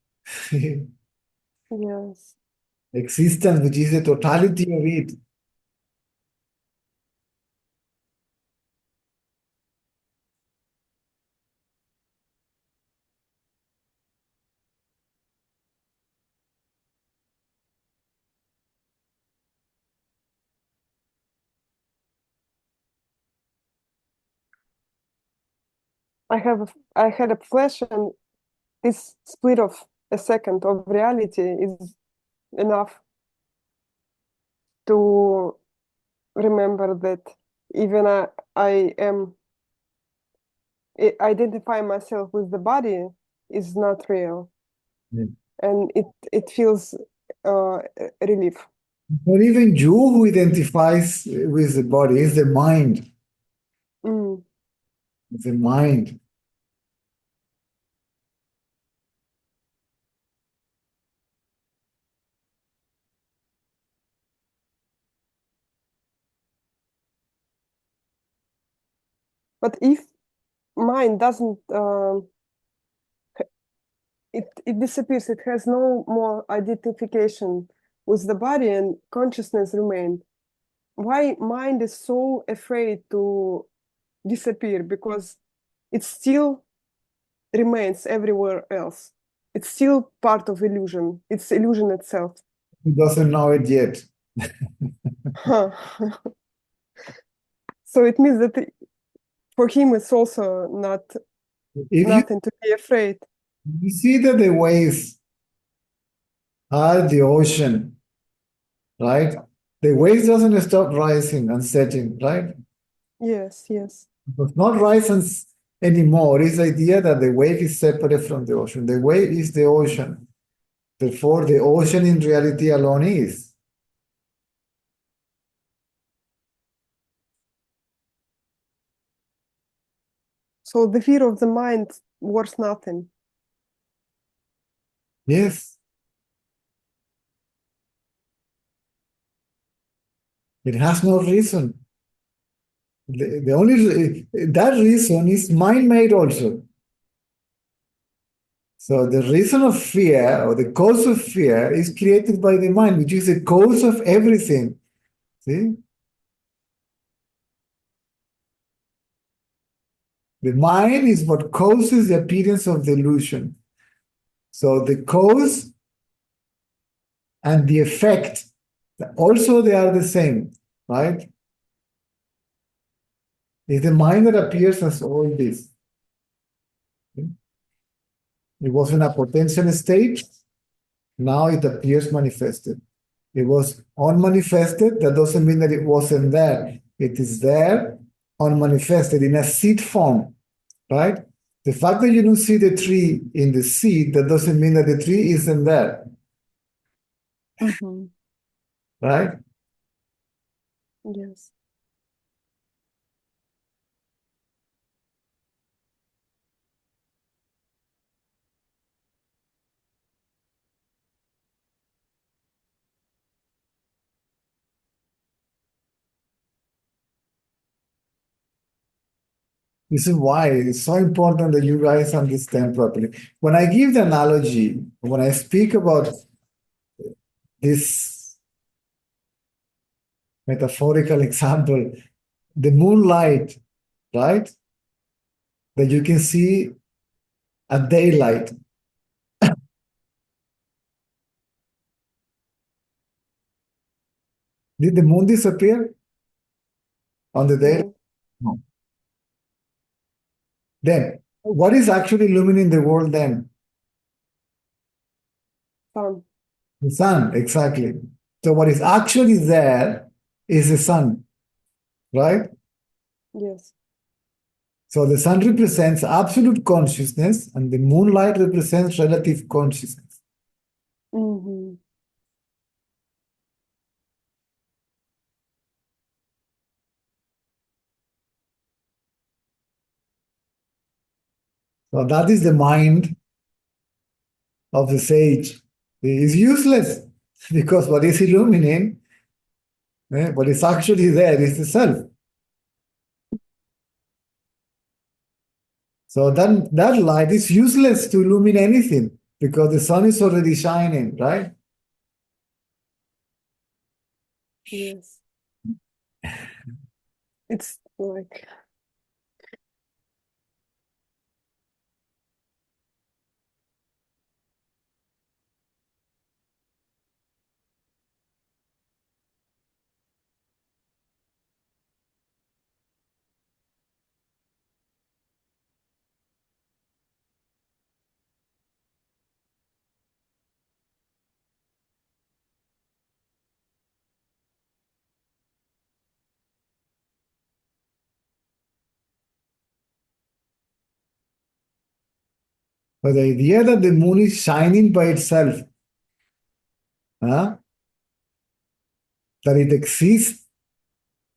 Yes. Existence, which is the totality of it. I had a flash, and this split of a second of reality is enough to remember that even I am identify myself with the body is not real, Yeah. and it feels relief. But even you who identifies with the body is the mind. Mm. The mind. But if mind doesn't it disappears, it has no more identification with the body, and consciousness remain. Why mind is so afraid to disappear? Because it still remains everywhere else. It's still part of illusion. It's illusion itself. He doesn't know it yet. Huh. So it means that for him it's also If nothing to be afraid. you see that the waves are the ocean, right? The waves doesn't stop rising and setting, right? Yes, yes. But not rise anymore. It's the idea that the wave is separate from the ocean. The wave is the ocean. Therefore, the ocean in reality alone is. So the fear of the mind worth nothing. Yes. It has no reason. The only that reason is mind-made also. So the reason of fear or the cause of fear is created by the mind, which is the cause of everything. See? The mind is what causes the appearance of the illusion. So the cause and the effect, also they are the same, right? It's the mind that appears as all this. Okay? It was in a potential state, now it appears manifested. It was unmanifested, that doesn't mean that it wasn't there. It is there, unmanifested, in a seed form, right? The fact that you don't see the tree in the seed, that doesn't mean that the tree isn't there, Mm-hmm. right? Yes. This is why it's so important that you guys understand properly. When I give the analogy, when I speak about this metaphorical example, the moonlight, right? That you can see at daylight. Did the moon disappear on the day? No. No. Then, what is actually illuminating the world then? Sun. The sun, exactly. So what is actually there is the sun, right? Yes. So the sun represents absolute consciousness and the moonlight represents relative consciousness. Mm-hmm. So that is the mind of the sage. It is useless because what is illuminating, what is actually there is the self. So then that light is useless to illumine anything because the sun is already shining, right? Yes. It's like But the idea that the moon is shining by itself, huh? That it exists,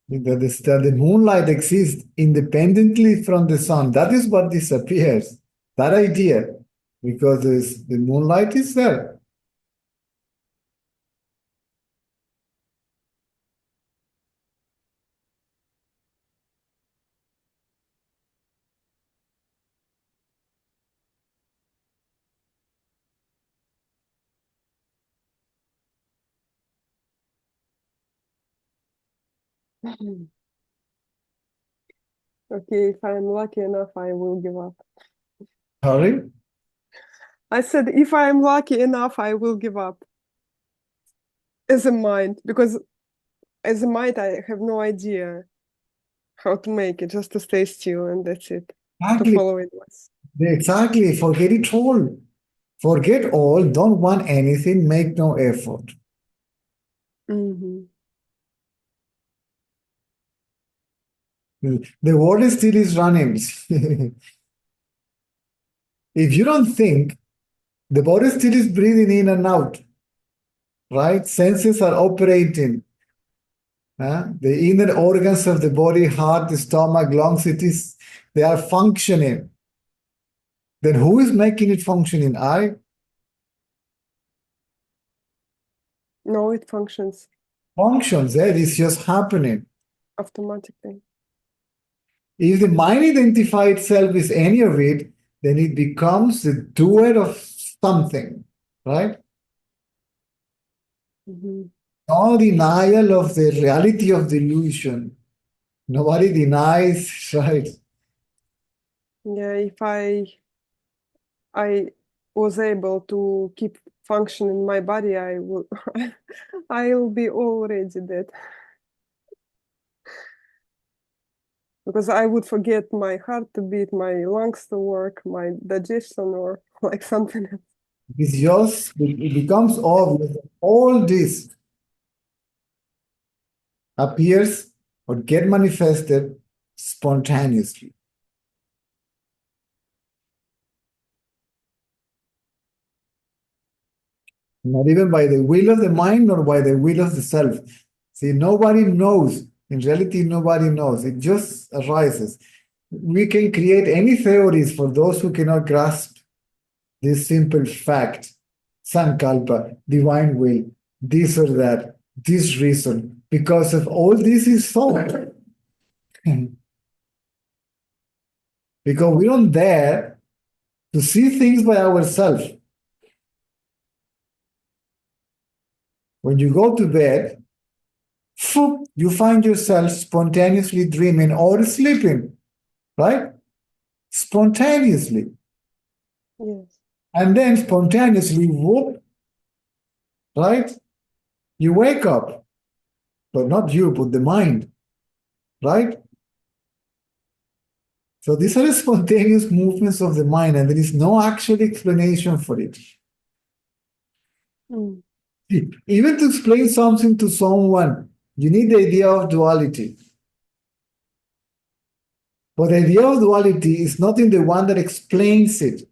that the moonlight exists independently from the sun, that is what disappears. That idea, because the moonlight is there. okay, if I'm lucky enough, I will give up. Sorry? I said, if I'm lucky enough, I will give up. As a mind, because as a mind, I have no idea how to make it, just to stay still, and that's it. To Exactly. follow it was. Exactly. Forget it all. Forget all. Don't want anything. Make no effort. Mm-hmm. The world still is running. If you don't think, the body still is breathing in and out, right? Senses are operating. The inner organs of the body, heart, the stomach, lungs, they are functioning. Then who is making it functioning? I? No, it functions Functions, it's just happening. automatically. If the mind identifies itself with any of it, then it becomes the doer of something, right? Mm-hmm. No denial of the reality of the illusion. Nobody denies, right? Yeah, if I was able to keep functioning my body, I will I'll be already dead. Because I would forget my heart to beat, my lungs to work, my digestion, or like something else. It becomes obvious that all this appears or get manifested spontaneously. Not even by the will of the mind nor by the will of the self. See, nobody knows. In reality, nobody knows. It just arises. We can create any theories for those who cannot grasp this simple fact. Sankalpa, divine will, this or that, this reason. Because of all this is thought. because we don't dare to see things by ourselves. When you go to bed, you find yourself spontaneously dreaming or sleeping, right? Spontaneously. Yes. And then spontaneously, whoop, right? You wake up, but not you, but the mind, right? So these are the spontaneous movements of the mind, and there is no actual explanation for it. Mm. Even to explain something to someone, you need the idea of duality. But the idea of duality is not in the one that explains it.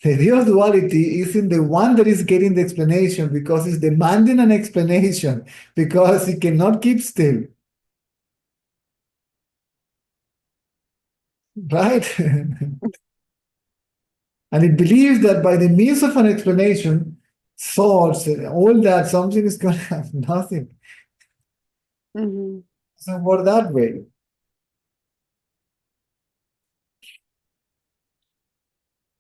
The idea of duality is in the one that is getting the explanation because it's demanding an explanation because it cannot keep still. Right? And it believes that by the means of an explanation, thoughts, all that, something is going to have nothing. Mhm. It doesn't work that way.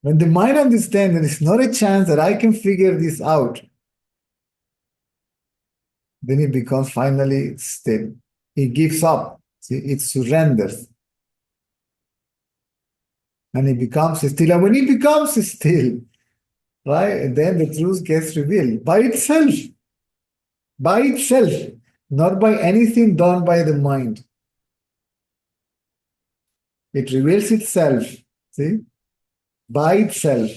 When the mind understands there is not a chance that I can figure this out, then it becomes finally still. It gives up. See, it surrenders. And it becomes still. And when it becomes still, right, then the truth gets revealed by itself, not by anything done by the mind. It reveals itself, see, by itself,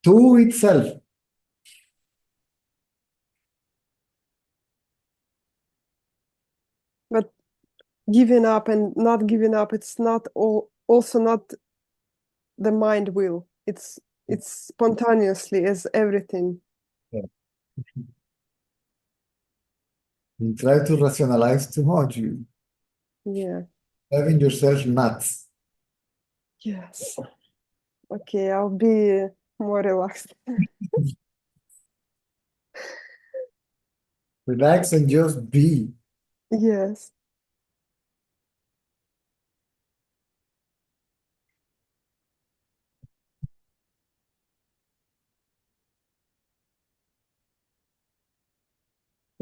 to itself. But giving up and not giving up, it's not also not the mind will. It's spontaneously as everything. Yeah. You try to rationalize too much, you Yeah. driving yourself nuts. Yes. Okay, I'll be more relaxed. Relax and just be. Yes.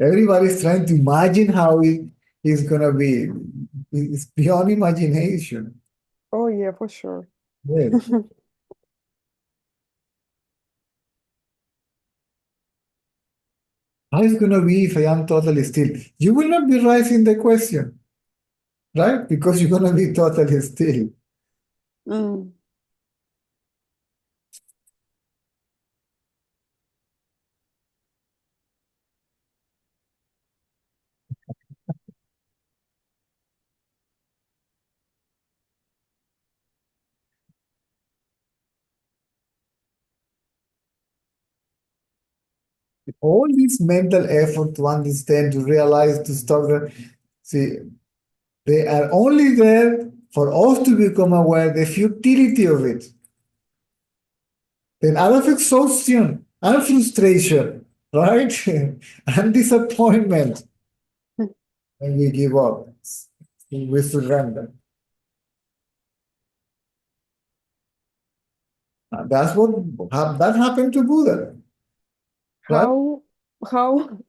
Everybody's trying to imagine how it is going to be. It's beyond imagination. Oh yeah, for sure. Yes. How is it going to be if I am totally still? You will not be raising the question, right? Because you're going to be totally still. Mm. All this mental effort to understand, to realize, to stop, see, they are only there for us to become aware the futility of it. Then out of exhaustion and frustration, right? And disappointment, and we give up. We surrender. That's what that happened to Buddha, right? How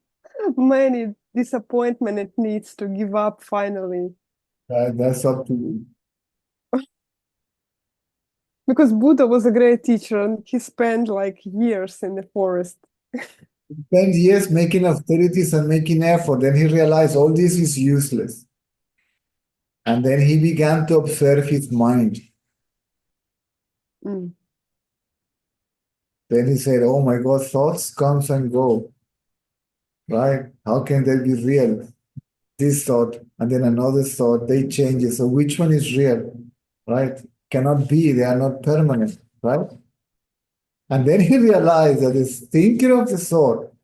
many disappointment it needs to give up finally? That's up to you. Because Buddha was a great teacher and he spent like years in the forest. Spent years making austerities and making effort. Then he realized all this is useless. And then he began to observe his mind. Mm. Then he said, oh my God, thoughts comes and go, right? How can they be real? This thought and then another thought, they change. So which one is real, right? Cannot be, they are not permanent, right? And then he realized that the thinker of the thought,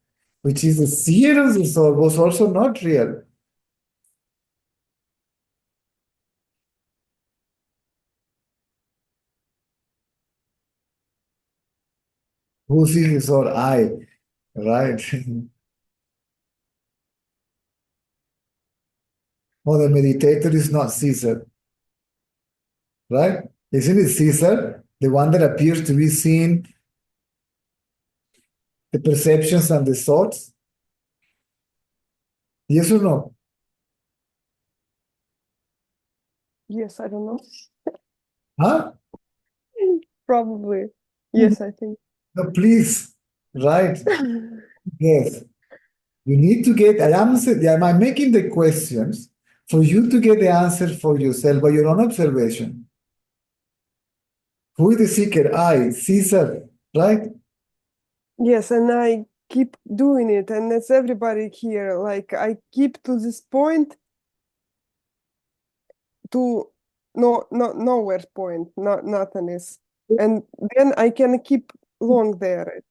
which is the seer of the thought, was also not real. Who sees the thought? I, right? Well, the meditator is not Caesar. right? Isn't it Caesar, the one that appears to be seen, the perceptions and the thoughts? Yes or no? Yes, I don't know. Huh? Probably. Yes, I think. No, please. Right. Yes. You need to get I'm making the questions for you to get the answer for yourself by your own observation. Who is the seeker? I, Caesar, right? Yes, and I keep doing it, and it's everybody here. Like I keep to this point to nowhere point, nothing is, and then I can keep long there.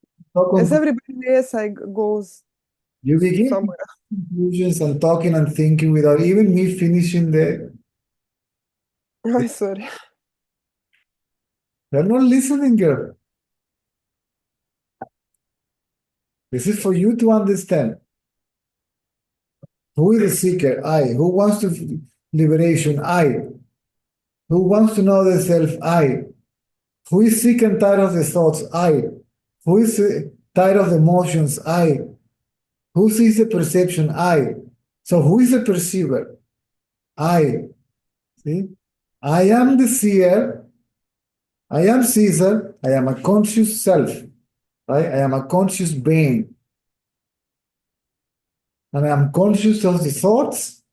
As everybody else, goes You begin somewhere. conclusions and talking and thinking without even me finishing the. I'm sorry. You're not listening, girl. This is for you to understand. Who is the seeker? I. Who wants to liberation? I. Who wants to know the self? I. Who is sick and tired of the thoughts? I. Who is tired of the emotions? I. Who sees the perception? I. So who is the perceiver? I. See? I am the seer. I am Caesar. I am a conscious self. Right? I am a conscious being. And I am conscious of the thoughts,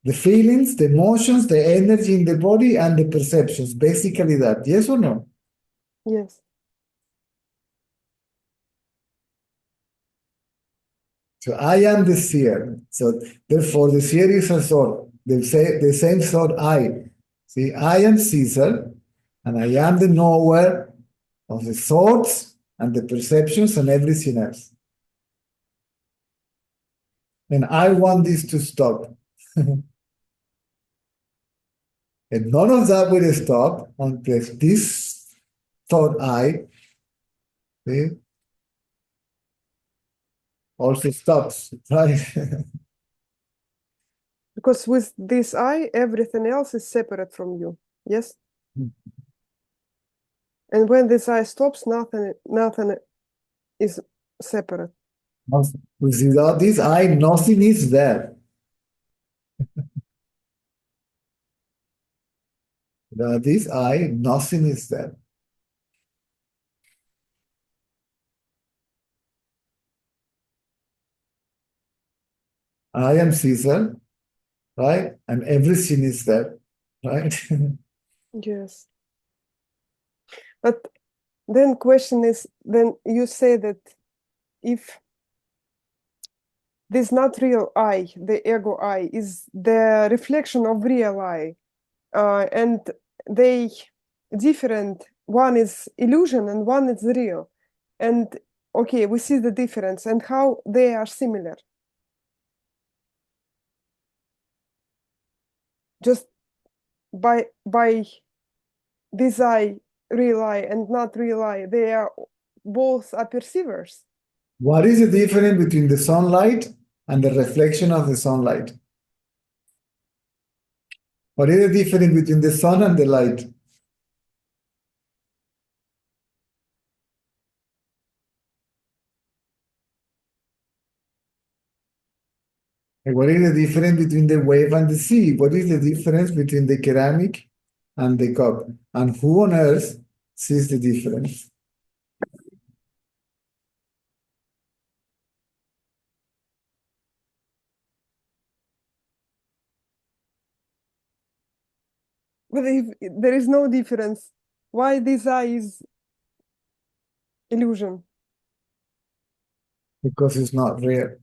the feelings, the emotions, the energy in the body, and the perceptions. Basically that. Yes or no? Yes. So I am the seer. So therefore, the seer is a thought. The same thought I. See, I am Caesar, and I am the knower of the thoughts and the perceptions and everything else. And I want this to stop. And none of that will stop until this thought I, see, also stops, right? Because with this I, everything else is separate from you. Yes. And when this I stops, nothing is separate. Without this I, nothing is there. Without this I, nothing is there. I am Caesar, right? And everything is there, right? Yes. But then question is, then you say that if this not real I, the ego I, is the reflection of real I, and they different, one is illusion and one is real. And okay, we see the difference and how they are similar. Just by this I, real I, and not real I, they are both are perceivers. What is the difference between the sunlight and the reflection of the sunlight? What is the difference between the sun and the light? And what is the difference between the wave and the sea? What is the difference between the ceramic and the cup? And who on earth sees the difference? But if there is no difference, why this I is illusion? Because it's not real.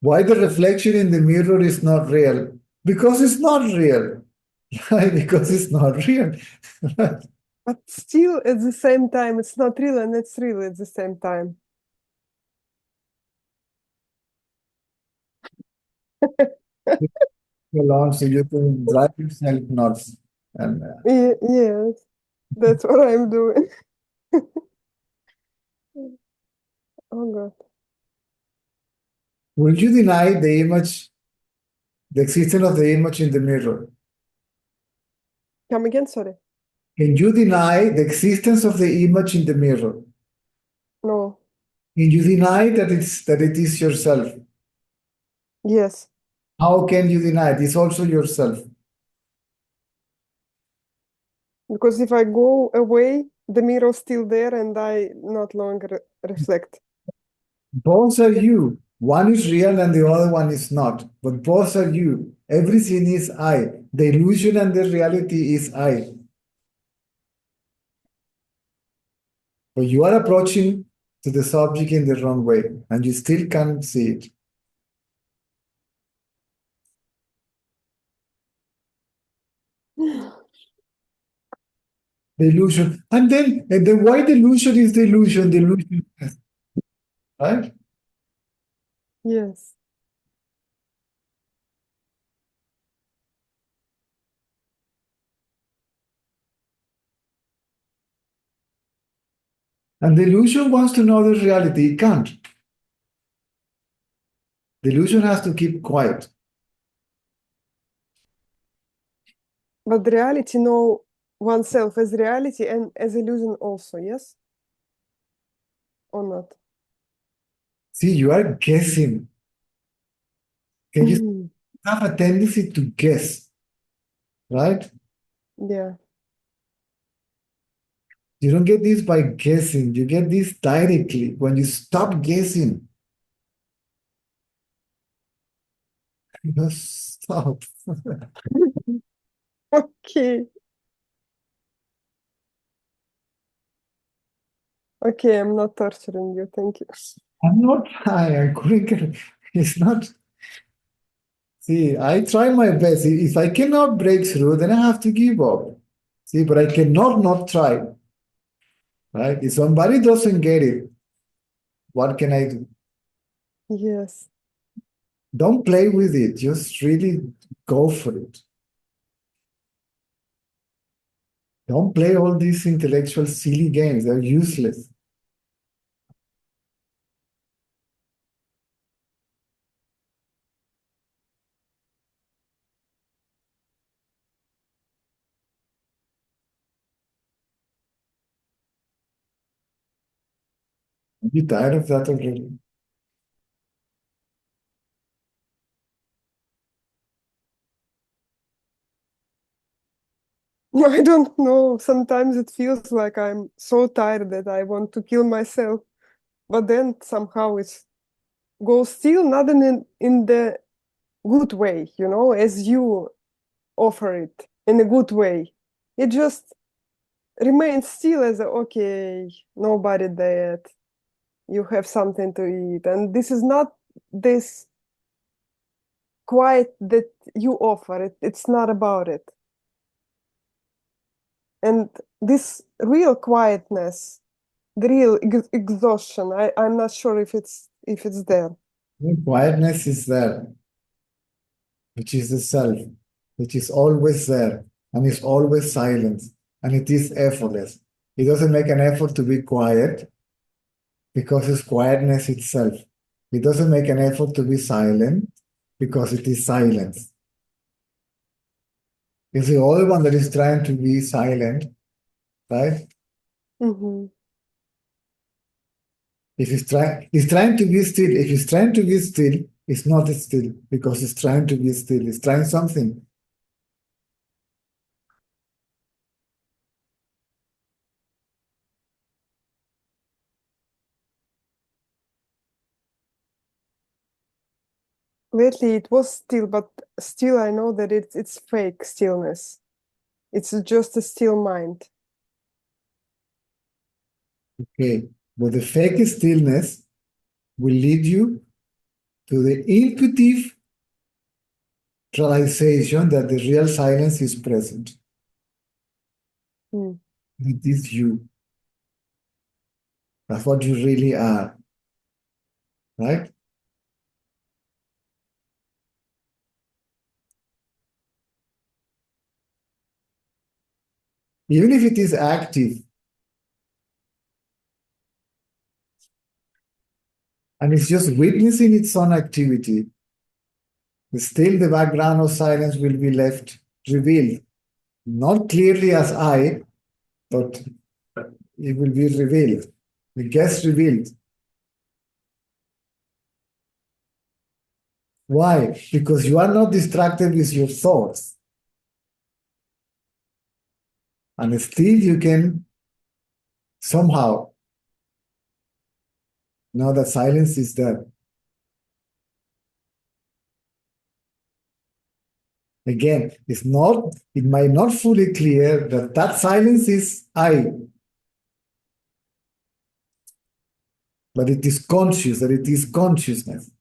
Why the reflection in the mirror is not real? Because it's not real. Right? Because it's not real. But still, at the same time, it's not real and it's real at the same time. Along so you can drive yourself nuts. And Yes, that's what I'm doing. Oh God. will you deny the image The existence of the image in the mirror. Come again, sorry. Can you deny the existence of the image in the mirror? No. Can you deny that it is yourself? Yes. How can you deny it? It's also yourself. Because if I go away, the mirror's still there and I not longer reflect. Both are you. One is real and the other one is not. But both are you. Everything is I. The illusion and the reality is I. But you are approaching to the subject in the wrong way, and you still can't see it. The illusion. And then why the illusion is the illusion? The illusion, right? Yes. And the illusion wants to know the reality. It can't. The illusion has to keep quiet. But the reality know oneself as reality and as illusion also, yes? Or not? See, you are guessing. Can you have a tendency to guess, right? Yeah. You don't get this by guessing. You get this directly when you stop guessing. Just stop. Okay. Okay, I'm not torturing you. Thank you. I'm not high. I'm quicker. It's not. See, I try my best. If I cannot break through, then I have to give up. See, but I cannot not try. Right? If somebody doesn't get it, what can I do? Yes. Don't play with it. Just really go for it. Don't play all these intellectual silly games. They're useless. Are you tired of that already? I don't know. Sometimes it feels like I'm so tired that I want to kill myself. But then somehow it goes still not in the good way, as you offer it in a good way. It just remains still as okay, nobody dead. You have something to eat. And this is not this quiet that you offer. It's not about it. And this real quietness, the real exhaustion, I'm not sure if it's there. Quietness is there, which is the self, which is always there, and is always silent, and it is effortless. It doesn't make an effort to be quiet because it's quietness itself. It doesn't make an effort to be silent because it is silence. It's the other one that is trying to be silent, right? Mm-hmm. If it's trying to be still. If it's trying to be still, it's not still because it's trying to be still. It's trying something. Lately it was still, but still I know that it's fake stillness. It's just a still mind. Okay, but the fake stillness will lead you to the intuitive realization that the real silence is present. Mm. It is you. That's what you really are, right? Even if it is active and it's just witnessing its own activity, still the background of silence will be left revealed. Not clearly as I, but it will be revealed. It gets revealed. Why? Because you are not distracted with your thoughts. And still you can somehow know that silence is there. Again, it might not fully clear that silence is I. But it is conscious, that it is consciousness.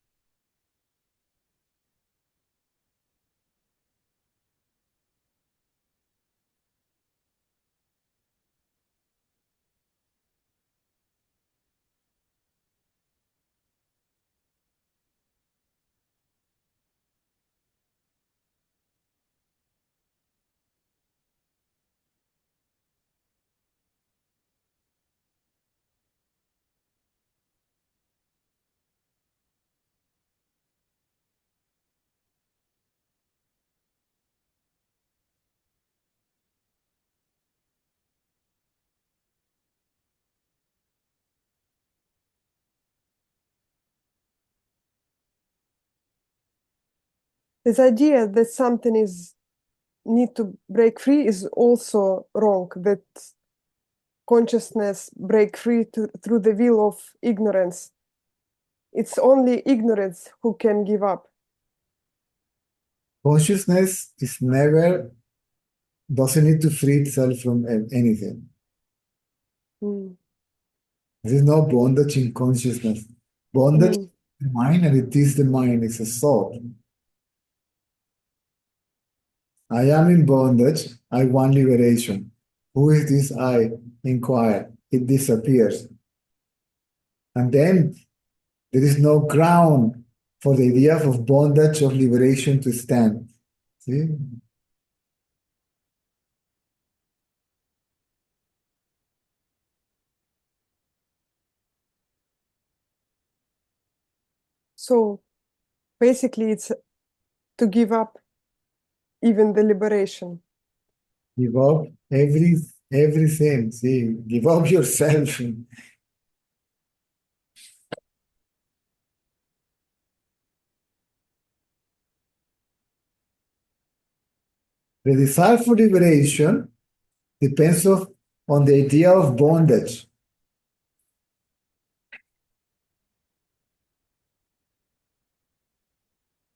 This idea that something is need to break free is also wrong, that consciousness break free through the will of ignorance. It's only ignorance who can give up. Consciousness doesn't need to free itself from anything. Mm. There is no bondage in consciousness. Bondage is the mind, and it is the mind, it's a thought. I am in bondage, I want liberation. Who is this I? Inquire. It disappears. And then there is no ground for the idea of bondage or liberation to stand. See? So basically it's to give up even the liberation. Give up everything. See, give up yourself. The desire for liberation depends on the idea of bondage.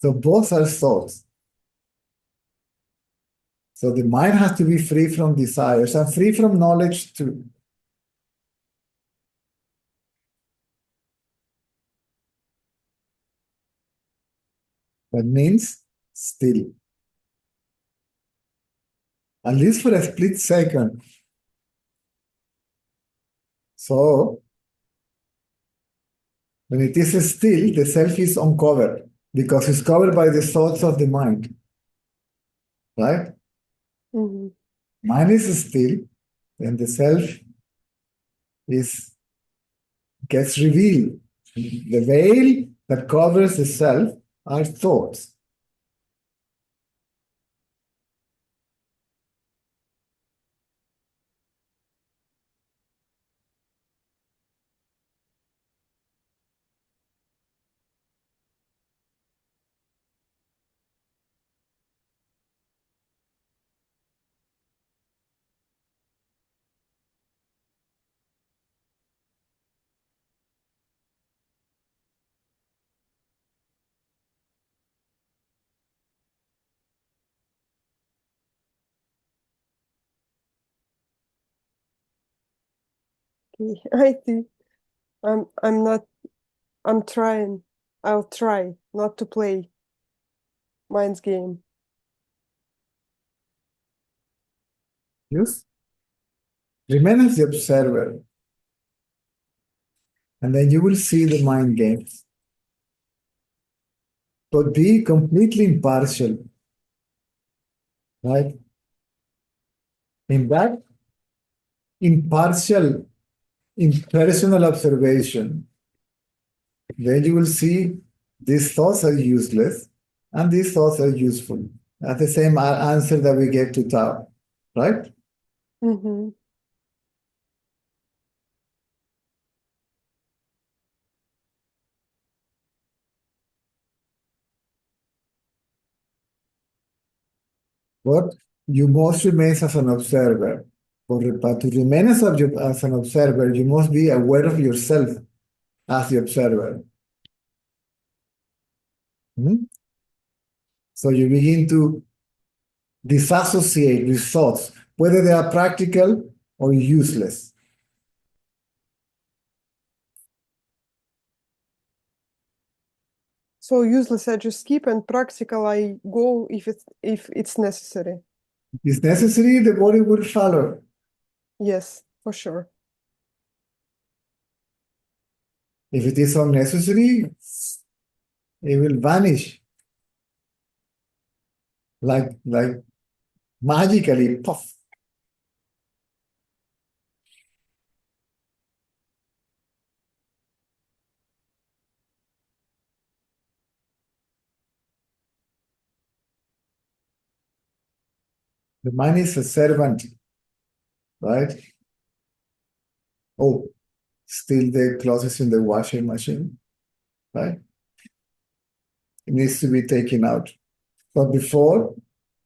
So both are thoughts. So the mind has to be free from desires and free from knowledge too. That means still. At least for a split second. So when it is still, the self is uncovered because it's covered by the thoughts of the mind. Right? Mm-hmm. Mind is still, and the self gets revealed. The veil that covers the self are thoughts. I think I'm trying. I'll try not to play mind's game. Yes? Remain as the observer. And then you will see the mind games. But be completely impartial. Right? In that impartial, impersonal observation, then you will see these thoughts are useless. And these thoughts are useful. That's the same answer that we gave to Tao, right? Мгм. What you must remain as an observer. But to remain as an observer, you must be aware of yourself as the observer. Mhm. So you begin to disassociate with thoughts, whether they are practical or useless. So useless I just skip, and practical I go if it's necessary. If it's necessary, the body will follow. Yes, for sure. If it is unnecessary, it will vanish. Like magically, puff. The mind is a servant, right? Oh, still the clothes is in the washing machine, right? It needs to be taken out. But before,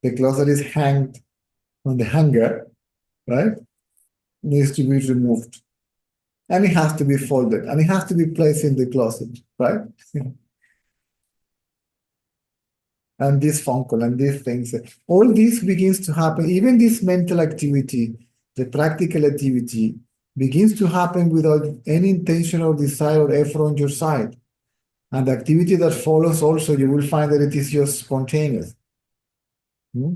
the clothes that is hanged on the hanger, right, needs to be removed. And it has to be folded, and it has to be placed in the closet, right? And this phone call and these things, all this begins to happen. Even this mental activity, the practical activity, begins to happen without any intention or desire or effort on your side. And the activity that follows also, you will find that it is just spontaneous. Hmm?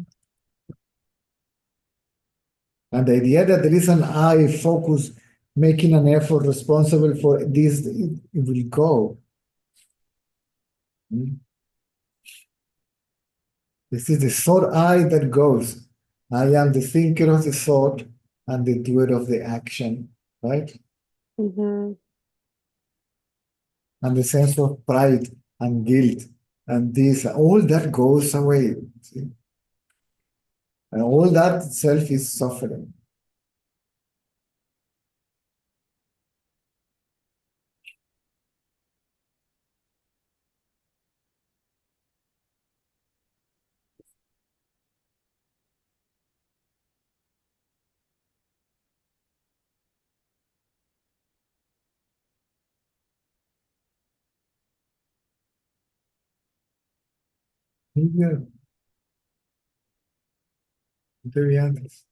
And the idea that there is an I focus making an effort responsible for this, it will go. Hmm? This is the thought I that goes. I am the thinker of the thought and the doer of the action, right? Мгм. And the sense of pride and guilt and this, all that goes away. See? And all that itself is suffering. Yeah, very honest.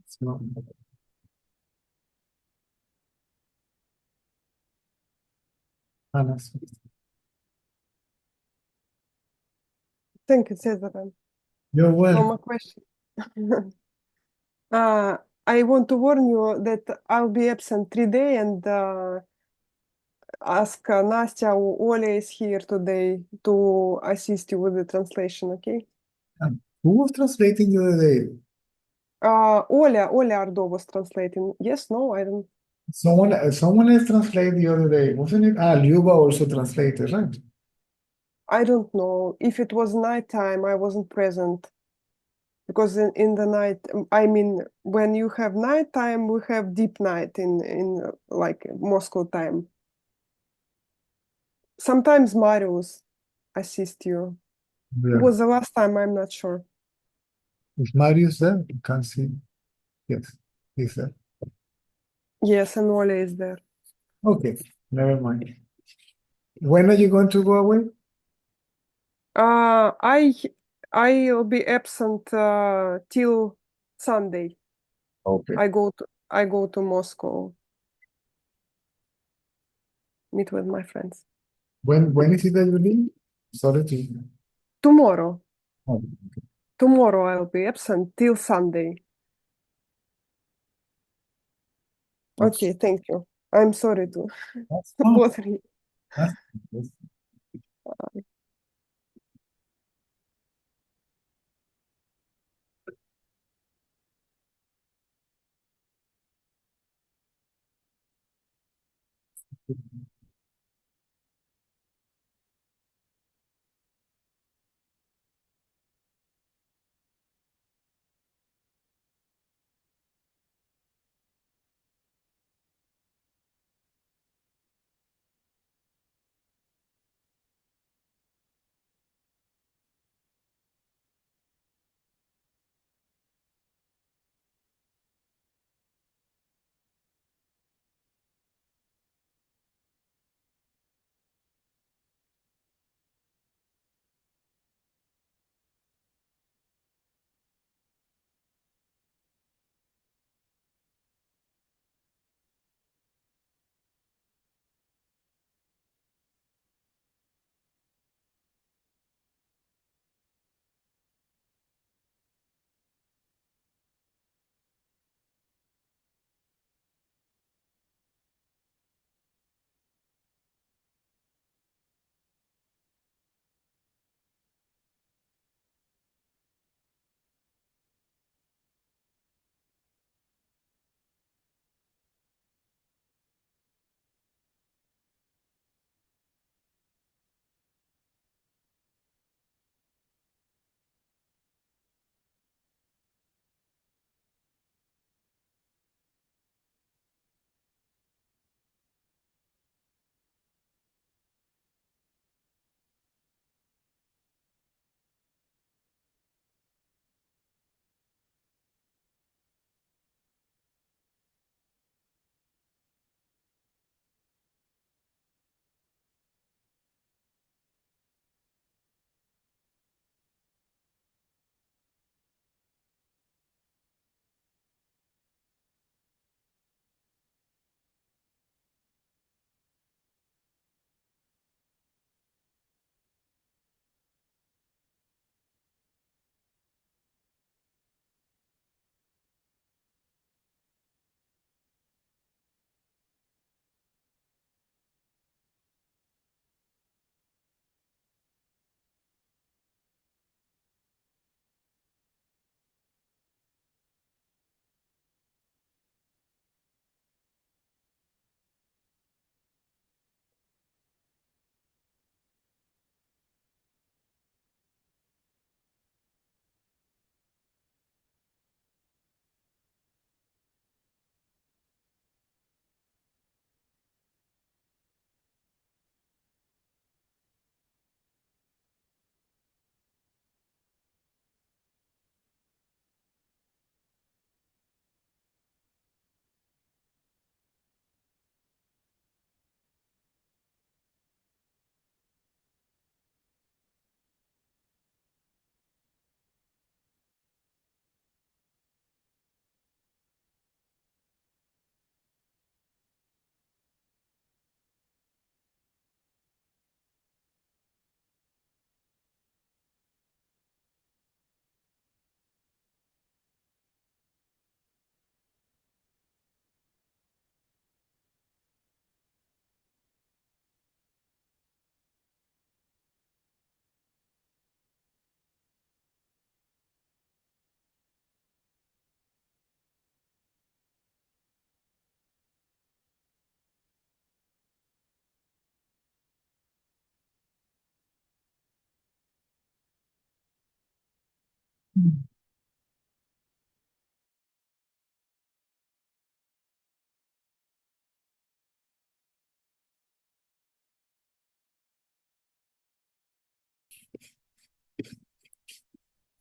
It's not honest. Thank you, Cesar. You're No welcome. more question. I want to warn you that I'll be absent 3 days and ask Nastya or Oля is here today to assist you with the translation, okay? Who was translating the other day? Oля Ardo was translating. Yes, no, I don't. Someone else translated the other day, wasn't it? Lyuba also translated, right? I don't know. If it was nighttime, I wasn't present. Because in the night, I mean, when you have nighttime, we have deep night in like Moscow time. Sometimes Marius assist you. Yeah. Was the last time, I'm not sure. Is Marius there? You can't see. Yes, he's there. Yes, and Oля is there. Okay, never mind. When are you going to go away? I'll be absent till Sunday. Okay. I go to Moscow, meet with my friends. When is it that you leave? Sorry to. Tomorrow. Oh, Tomorrow I'll be absent till Sunday. okay. Okay, thank you. I'm sorry to That's fine. bother you. That's-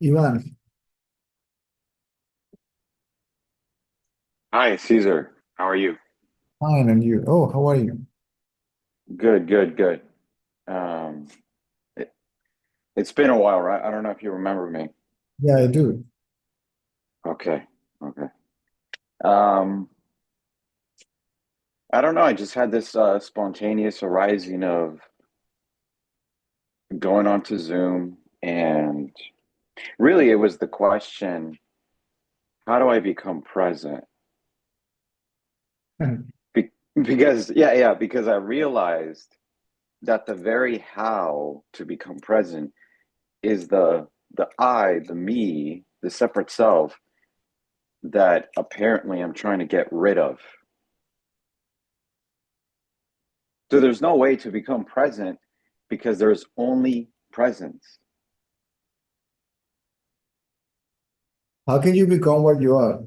Ivan, Hi, Caesar. How are you? fine, and you? Oh, how are you? Good, good, good. Um, it, it's been a while, right? I don't know if you remember me. Yeah, I do. Okay, okay. Um, I don't know. I just had this spontaneous arising of going onto Zoom, and really it was the question, how do I become present? because I realized that the very how to become present is the I, the me, the separate self that apparently I'm trying to get rid of. So there's no way to become present because there's only presence. How can you become what you are?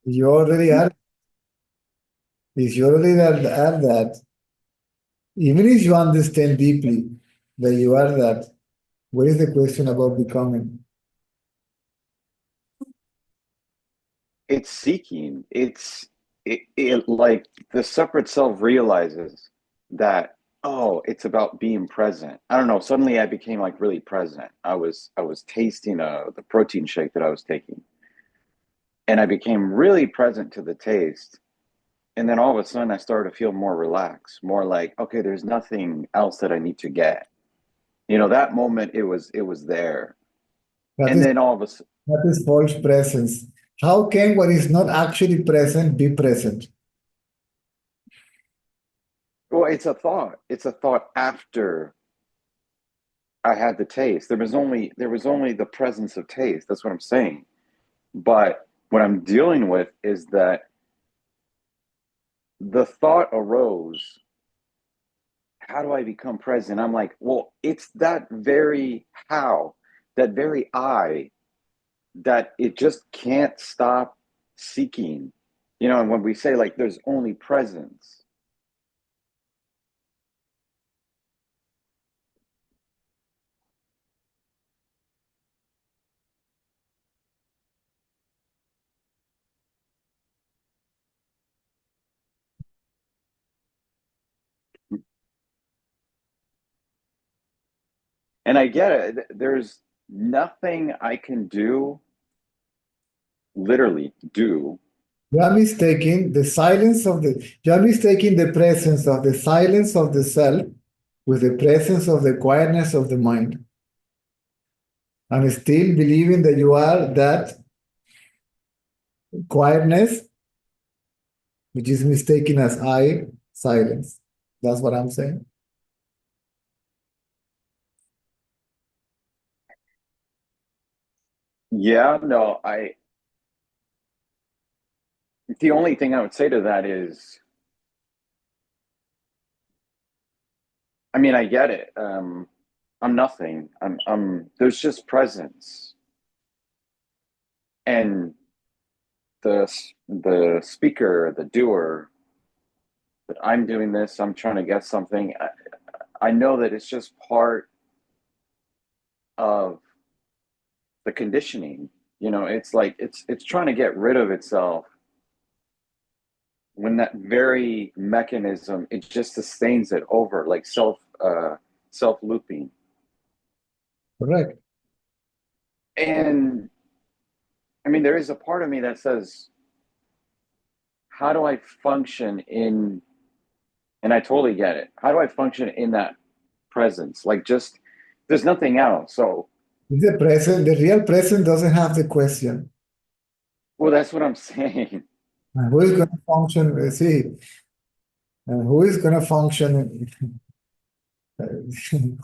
You already are. If you already are that, even if you understand deeply that you are that, what is the question about becoming? It's seeking. It like the separate self realizes that, oh, it's about being present. I don't know. Suddenly I became like really present. I was tasting the protein shake that I was taking, and I became really present to the taste. And then all of a sudden I started to feel more relaxed, more like, okay, there's nothing else that I need to get. That moment it was there. That And is then all of a sudden, that is false presence. How can what is not actually present be present? well, it's a thought. It's a thought after I had the taste. There was only the presence of taste. That's what I'm saying. But what I'm dealing with is that the thought arose, how do I become present? I'm like, well, it's that very how, that very I, that it just can't stop seeking. And when we say like there's only presence, and I get it, there's nothing I can do, literally do. You are mistaking you are mistaking the presence of the silence of the self with the presence of the quietness of the mind. And still believing that you are that quietness, which is mistaken as I, silence. That's what I'm saying. Yeah, no, the only thing I would say to that is, I mean, I get it. I'm nothing. There's just presence. And the speaker, the doer, that I'm doing this, I'm trying to get something. I know that it's just part of the conditioning. It's like it's trying to get rid of itself when that very mechanism, it just sustains it over, like self looping. Correct. And I mean, there is a part of me that says, how do I function in, and I totally get it, how do I function in that presence? Like, just, there's nothing else. So, The real present doesn't have the question. well, that's what I'm saying. And who is going to function? See, and who is going to function?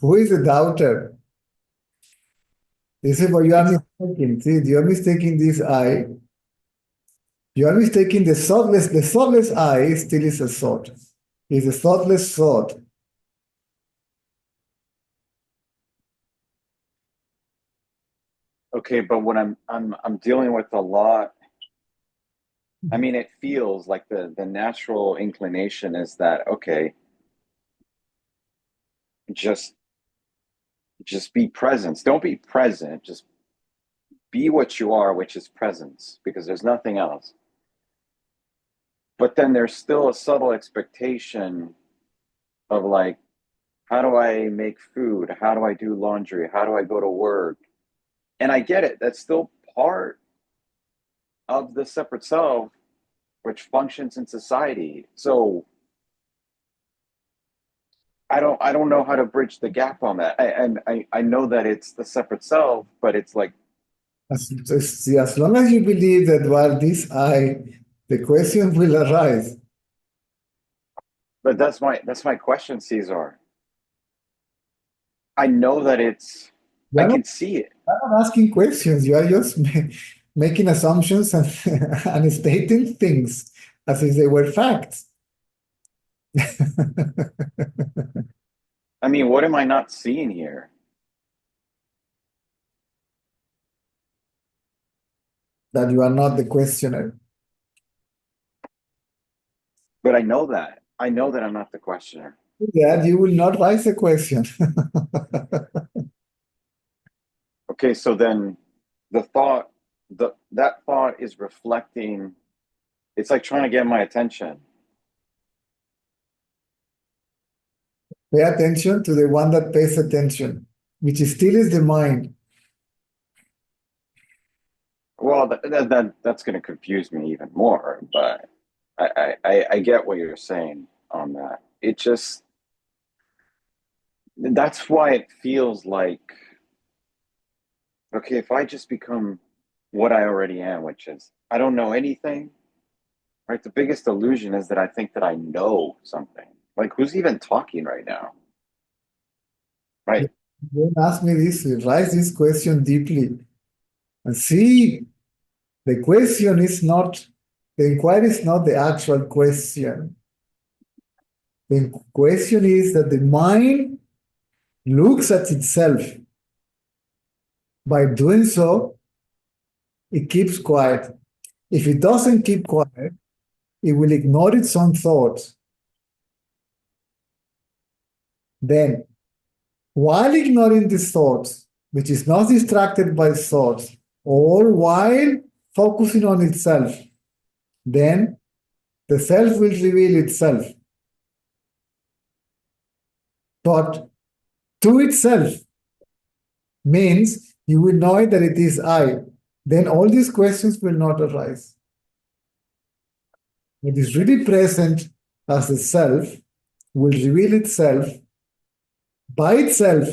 Who is the doubter? This is what you are mistaking. See, you are mistaking this I. You are mistaking the thoughtless. The thoughtless I still is a thought. It's a thoughtless thought. Okay, but what I'm dealing with a lot, I mean, it feels like the natural inclination is that, okay, just just be present. Don't be present, just be what you are, which is presence, because there's nothing else. But then there's still a subtle expectation of like, how do I make food? How do I do laundry? How do I go to work? And I get it. That's still part of the separate self, which functions in society. So I don't know how to bridge the gap on that. And I know that it's the separate self, but it's like, As long as you believe that while this I, the question will arise. But that's my question, Cesar. I know that I can see it. I'm not asking questions. You are just making assumptions and, and stating things as if they were facts. I mean, what am I not seeing here? That you are not the questioner. But I know that. I know that I'm not the questioner. That you will not raise a question. Okay, so then that thought is reflecting, it's like trying to get my attention. Pay attention to the one that pays attention, which still is the mind. Well, that's going to confuse me even more, but I get what you're saying on that. It just, that's why it feels like, okay, if I just become what I already am, which is I don't know anything, right? The biggest illusion is that I think that I know something. Like, who's even talking right now? Right? Don't ask me this, raise this question deeply. And see, the question is not, the inquiry is not the actual question. The question is that the mind looks at itself. By doing so, it keeps quiet. If it doesn't keep quiet, it will ignore its own thoughts. Then, while ignoring these thoughts, which is not distracted by thoughts, or while focusing on itself, then the self will reveal itself. But to itself means you will know that it is I. Then all these questions will not arise. What is really present as the self will reveal itself by itself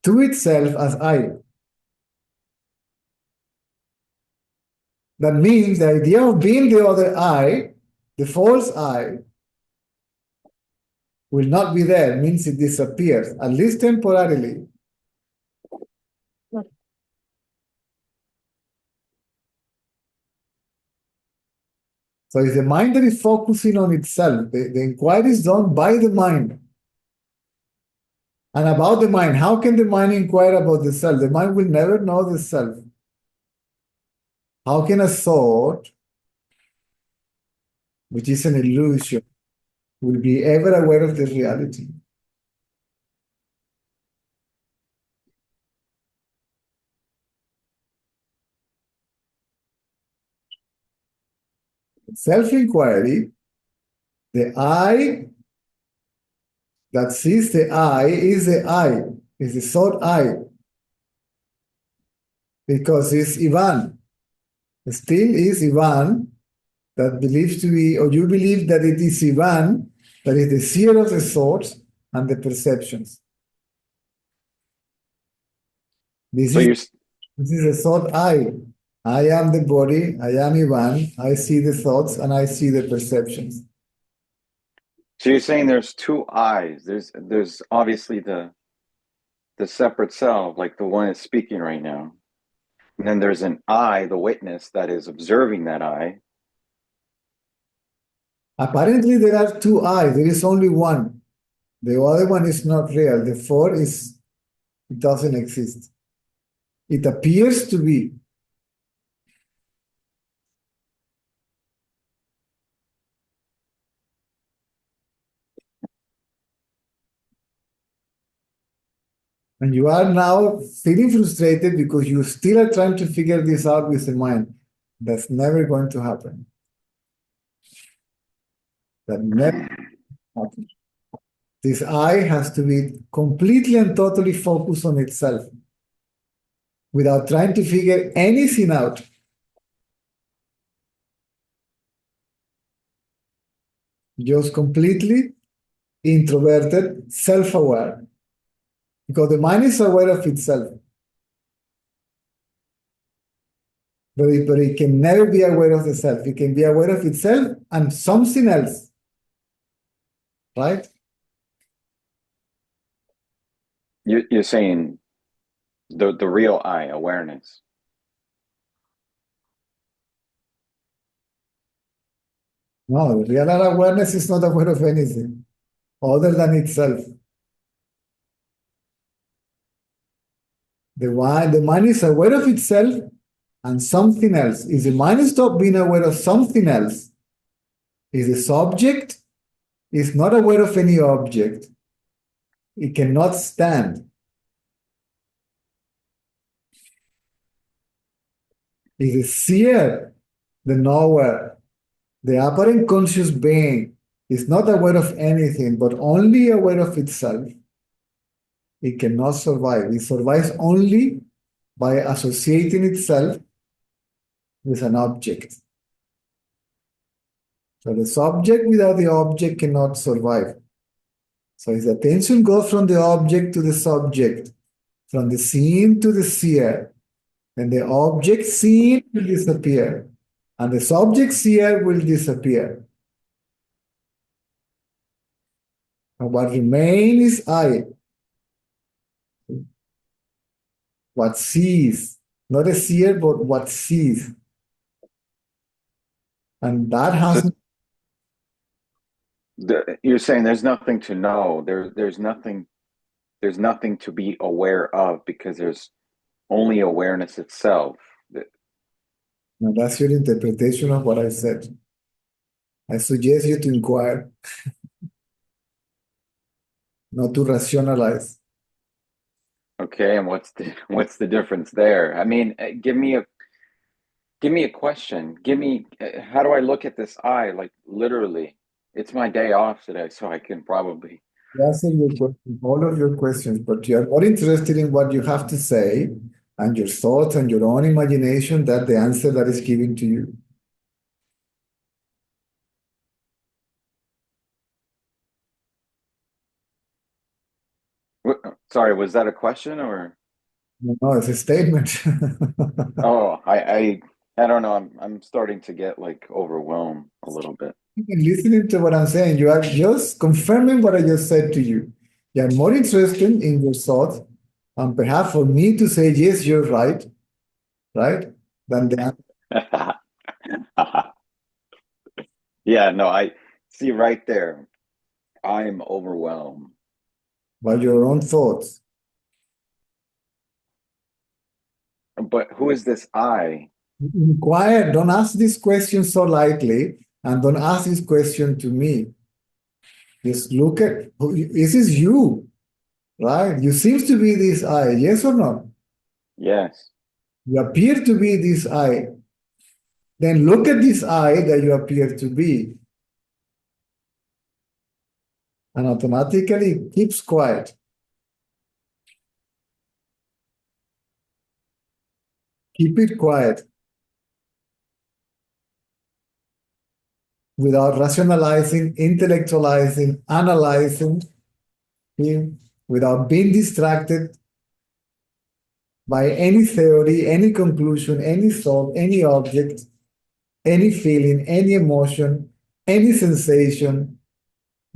to itself as I. That means the idea of being the other I, the false I, will not be there, means it disappears, at least temporarily. So it's the mind that is focusing on itself. The inquiry is done by the mind. And about the mind, how can the mind inquire about the self? The mind will never know the self. How can a thought, which is an illusion, will be ever aware of the reality? Self-inquiry, the I that sees the I, is the thought I, because it's Ivan. Still is Ivan that believes to be, or you believe that it is Ivan that is the seer of the thoughts and the perceptions. This is a thought I. I am the body, I am Ivan, I see the thoughts and I see the perceptions. So you're saying there's two I's. There's obviously the separate self, like the one is speaking right now. And then there's an I, the witness, that is observing that I. Apparently there are two I's. There is only one. The other one is not real. The fourth it doesn't exist. It appears to be. And you are now feeling frustrated because you still are trying to figure this out with the mind. That's never going to happen. That never happens. This I has to be completely and totally focused on itself without trying to figure anything out. Just completely introverted, self-aware. Because the mind is aware of itself. but it can never be aware of the self. It can be aware of itself and something else, right? You're saying the real I, awareness. No, the real awareness is not aware of anything other than itself. The mind is aware of itself and something else. If the mind stops being aware of something else, if the subject is not aware of any object, it cannot stand. If the seer, the knower, the apparent conscious being is not aware of anything but only aware of itself, it cannot survive. It survives only by associating itself with an object. So the subject without the object cannot survive. So if the attention goes from the object to the subject, from the seen to the seer, then the object seen will disappear, and the subject seer will disappear. And what remains is I. What sees, not a seer, but what sees. And that has. You're saying there's nothing to know. There's nothing to be aware of because there's only awareness itself. Now that's your interpretation of what I said. I suggest you to inquire, not to rationalize. Okay, and what's the difference there? I mean, give me a question. How do I look at this I? Like literally, it's my day off today, so I can probably Answer your question, all of your questions, but you are more interested in what you have to say and your thoughts and your own imagination than the answer that is given to you. Sorry, was that a question or? No, it's a statement. Oh, I don't know. I'm starting to get like overwhelmed a little bit. Listening to what I'm saying, you are just confirming what I just said to you. You are more interested in your thoughts, and perhaps for me to say, yes, you're right, than the answer. Yeah, no, I see right there. I'm overwhelmed by your own thoughts. But who is this I? Inquire, don't ask this question so lightly, and don't ask this question to me. Just look at, this is you, right? You seem to be this I, yes or no? Yes. You appear to be this I. Then look at this I that you appear to be. And automatically it keeps quiet. Keep it quiet. Without rationalizing, intellectualizing, analyzing, without being distracted by any theory, any conclusion, any thought, any object, any feeling, any emotion, any sensation.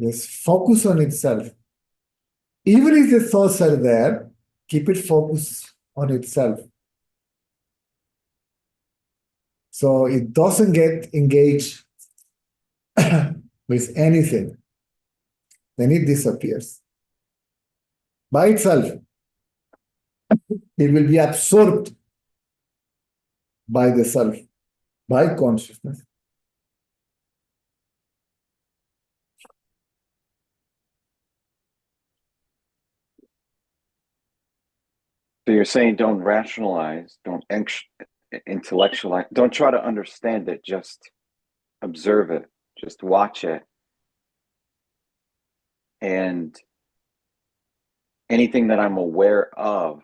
Just focus on itself. Even if the thoughts are there, keep it focused on itself. So it doesn't get engaged with anything. Then it disappears. By itself. It will be absorbed by the self, by consciousness. So you're saying don't rationalize, don't intellectualize, don't try to understand it, just observe it, just watch it. And anything that I'm aware of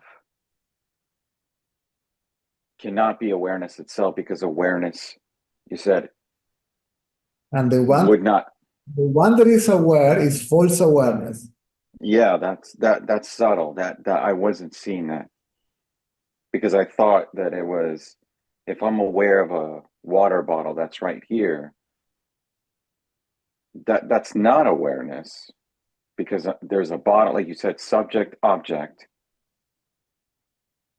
cannot be awareness itself because awareness, you said, And the would not. The one that is aware is false awareness. Yeah, that's subtle. That I wasn't seeing that because I thought that it was if I'm aware of a water bottle that's right here, that's not awareness, because there's a bottle, like you said, subject, object,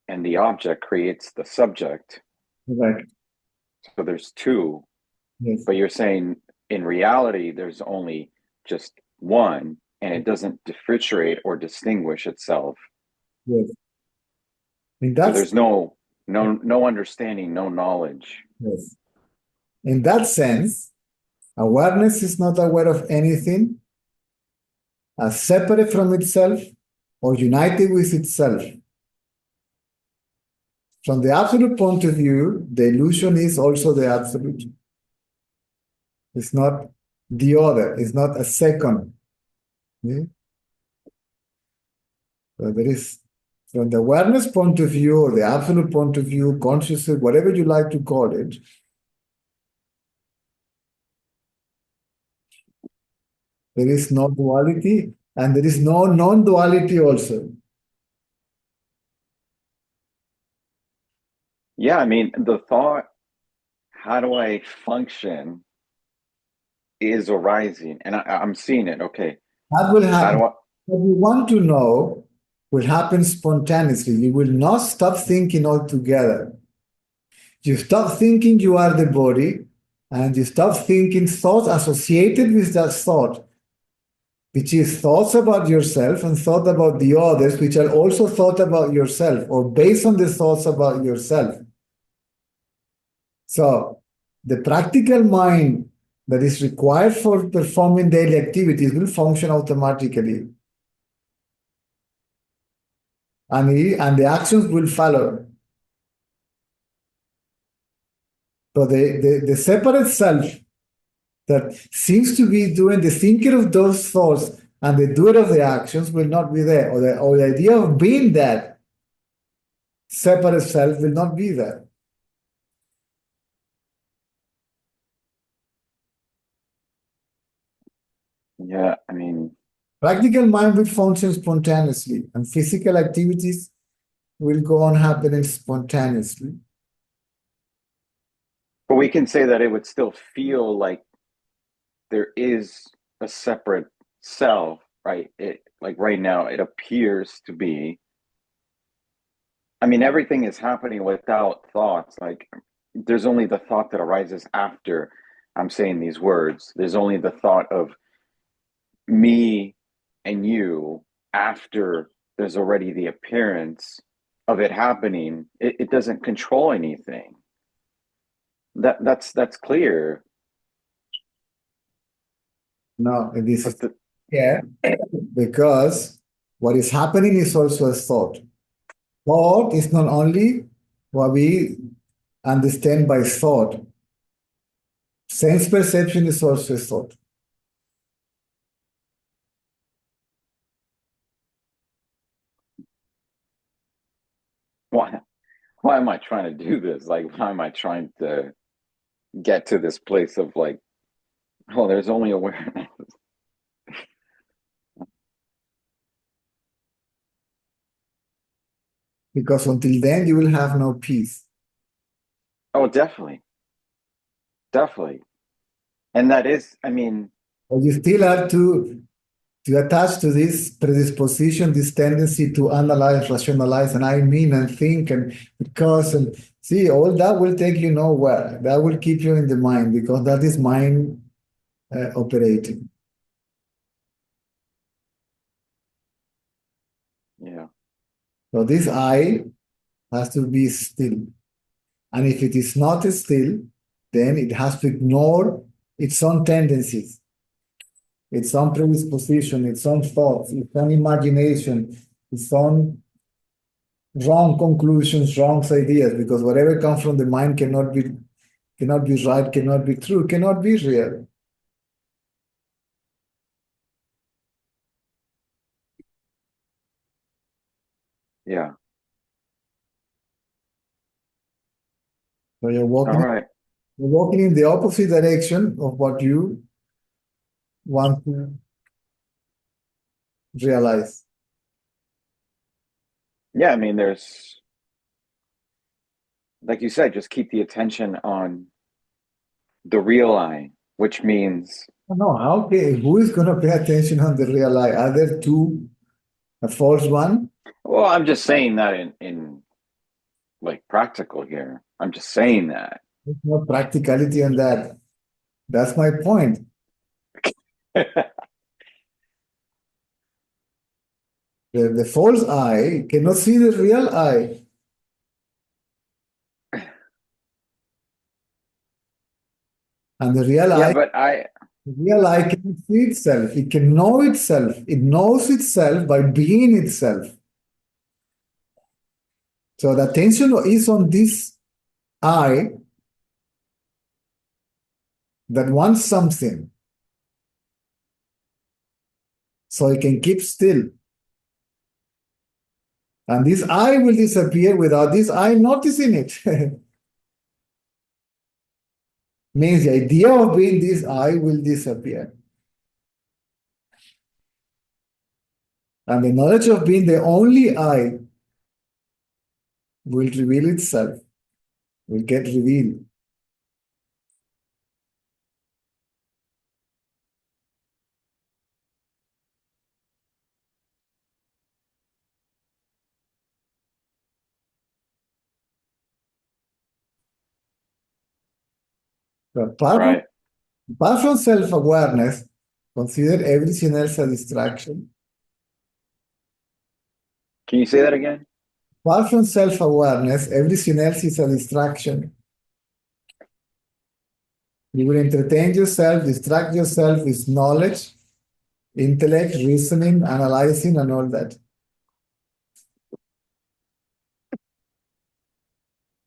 and the object creates the subject. Right. So there's two, Yes. but you're saying in reality, there's only just one, and it doesn't differentiate or distinguish itself. Yes. In So that, there's no understanding, no knowledge. yes. In that sense, awareness is not aware of anything as separate from itself or united with itself. From the absolute point of view, the illusion is also the absolute. It's not the other, it's not a second. Yeah? So there is, from the awareness point of view, or the absolute point of view, consciousness, whatever you like to call it, there is no duality, and there is no non-duality also. Yeah, I mean, the thought, how do I function, is arising, and I'm seeing it. Okay, That will how happen. do I? What you want to know will happen spontaneously. You will not stop thinking altogether. You stop thinking you are the body, and you stop thinking thoughts associated with that thought, which is thoughts about yourself and thought about the others, which are also thought about yourself or based on the thoughts about yourself. So the practical mind that is required for performing daily activities will function automatically. And the actions will follow. So the separate self that seems to be doing the thinker of those thoughts and the doer of the actions will not be there. Or the idea of being that separate self will not be there. Yeah, I mean, Practical mind will function spontaneously, and physical activities will go on happening spontaneously. but we can say that it would still feel like there is a separate self, right? It, like right now, it appears to be. I mean, everything is happening without thoughts. Like, there's only the thought that arises after I'm saying these words. There's only the thought of me and you after there's already the appearance of it happening. It doesn't control anything. That's clear. No, this is But yeah, because what is happening is also a thought. Thought is not only what we understand by thought. Sense perception is also a thought. why am I trying to do this? Like, why am I trying to get to this place of like, oh, there's only awareness? Because until then, you will have no peace. Oh, definitely. Definitely. And that is, I mean, But you still have to attach to this predisposition, this tendency to analyze, rationalize, and I mean, and think, and because, and see, all that will take you nowhere. That will keep you in the mind because that is mind operating. yeah. So this I has to be still. And if it is not still, then it has to ignore its own tendencies, its own predisposition, its own thoughts, its own imagination, its own wrong conclusions, wrong ideas, because whatever comes from the mind cannot be right, cannot be true, cannot be real. Yeah. So All right. you're walking in the opposite direction of what you want to realize. Yeah, I mean, there's like you said, just keep the attention on the real I, which means No, okay. Who is going to pay attention on the real I? Are there two, a false one? well, I'm just saying that in like practical here. I'm just saying that. There's no practicality on that. That's my point. The false I cannot see the real I. And the real Yeah, I, but the real I can see itself. It can know itself. It knows itself by being itself. So the attention is on this I that wants something. So it can keep still. And this I will disappear without this I noticing it. Means the idea of being this I will disappear. And the knowledge of being the only I will reveal itself, will get revealed. So right. apart from self-awareness, consider everything else a distraction. Can you say that again? Apart from self-awareness, everything else is a distraction. You will entertain yourself, distract yourself with knowledge, intellect, reasoning, analyzing, and all that.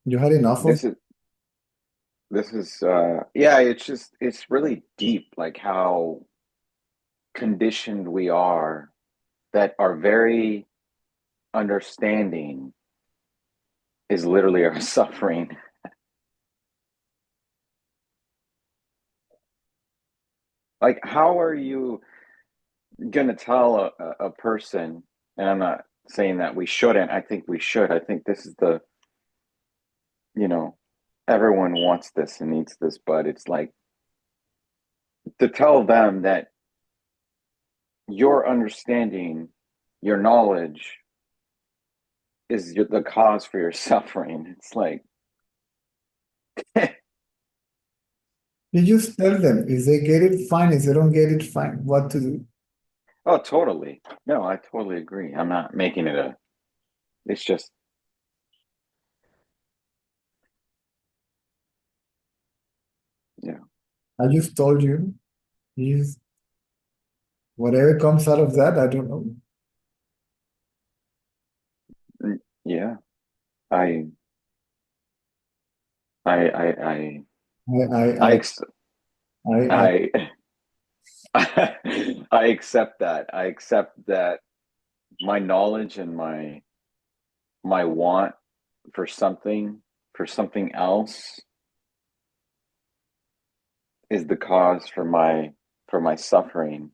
You had enough of This is yeah, it's really deep, like how conditioned we are, that our very understanding is literally our suffering. Like, how are you gonna tell a person, and I'm not saying that we shouldn't, I think we should. I think this is the, you know, everyone wants this and needs this, but it's like to tell them that your understanding, your knowledge is the cause for your suffering. It's like, You just tell them. If they get it, fine. If they don't get it, fine. What to do? oh, totally. No, I totally agree. I'm not making it it's just, yeah. I just told you. Is whatever comes out of that, I don't know. Yeah. I, I, I, I, I, I, I, ex- I I, I accept that. I accept that my knowledge and my want for something else is the cause for my suffering.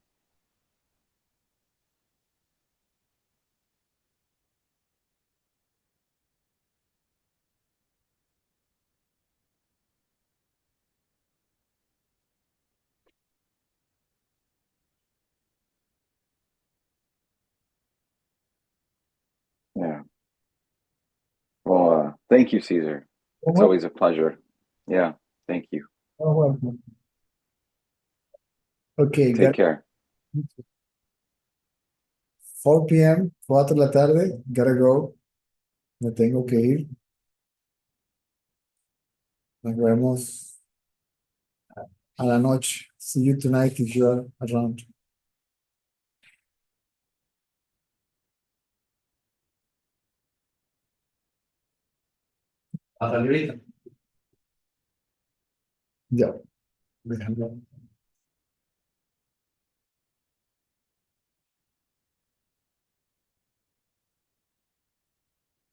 Yeah. Well, thank you, Caesar. It's always a pleasure. Yeah. Thank you. Okay, Take got care. 4 p.m., 4 de la tarde, gotta go. Me tengo que ir. Nos vemos a la noche. See you tonight if you're around. Ya, déjalo.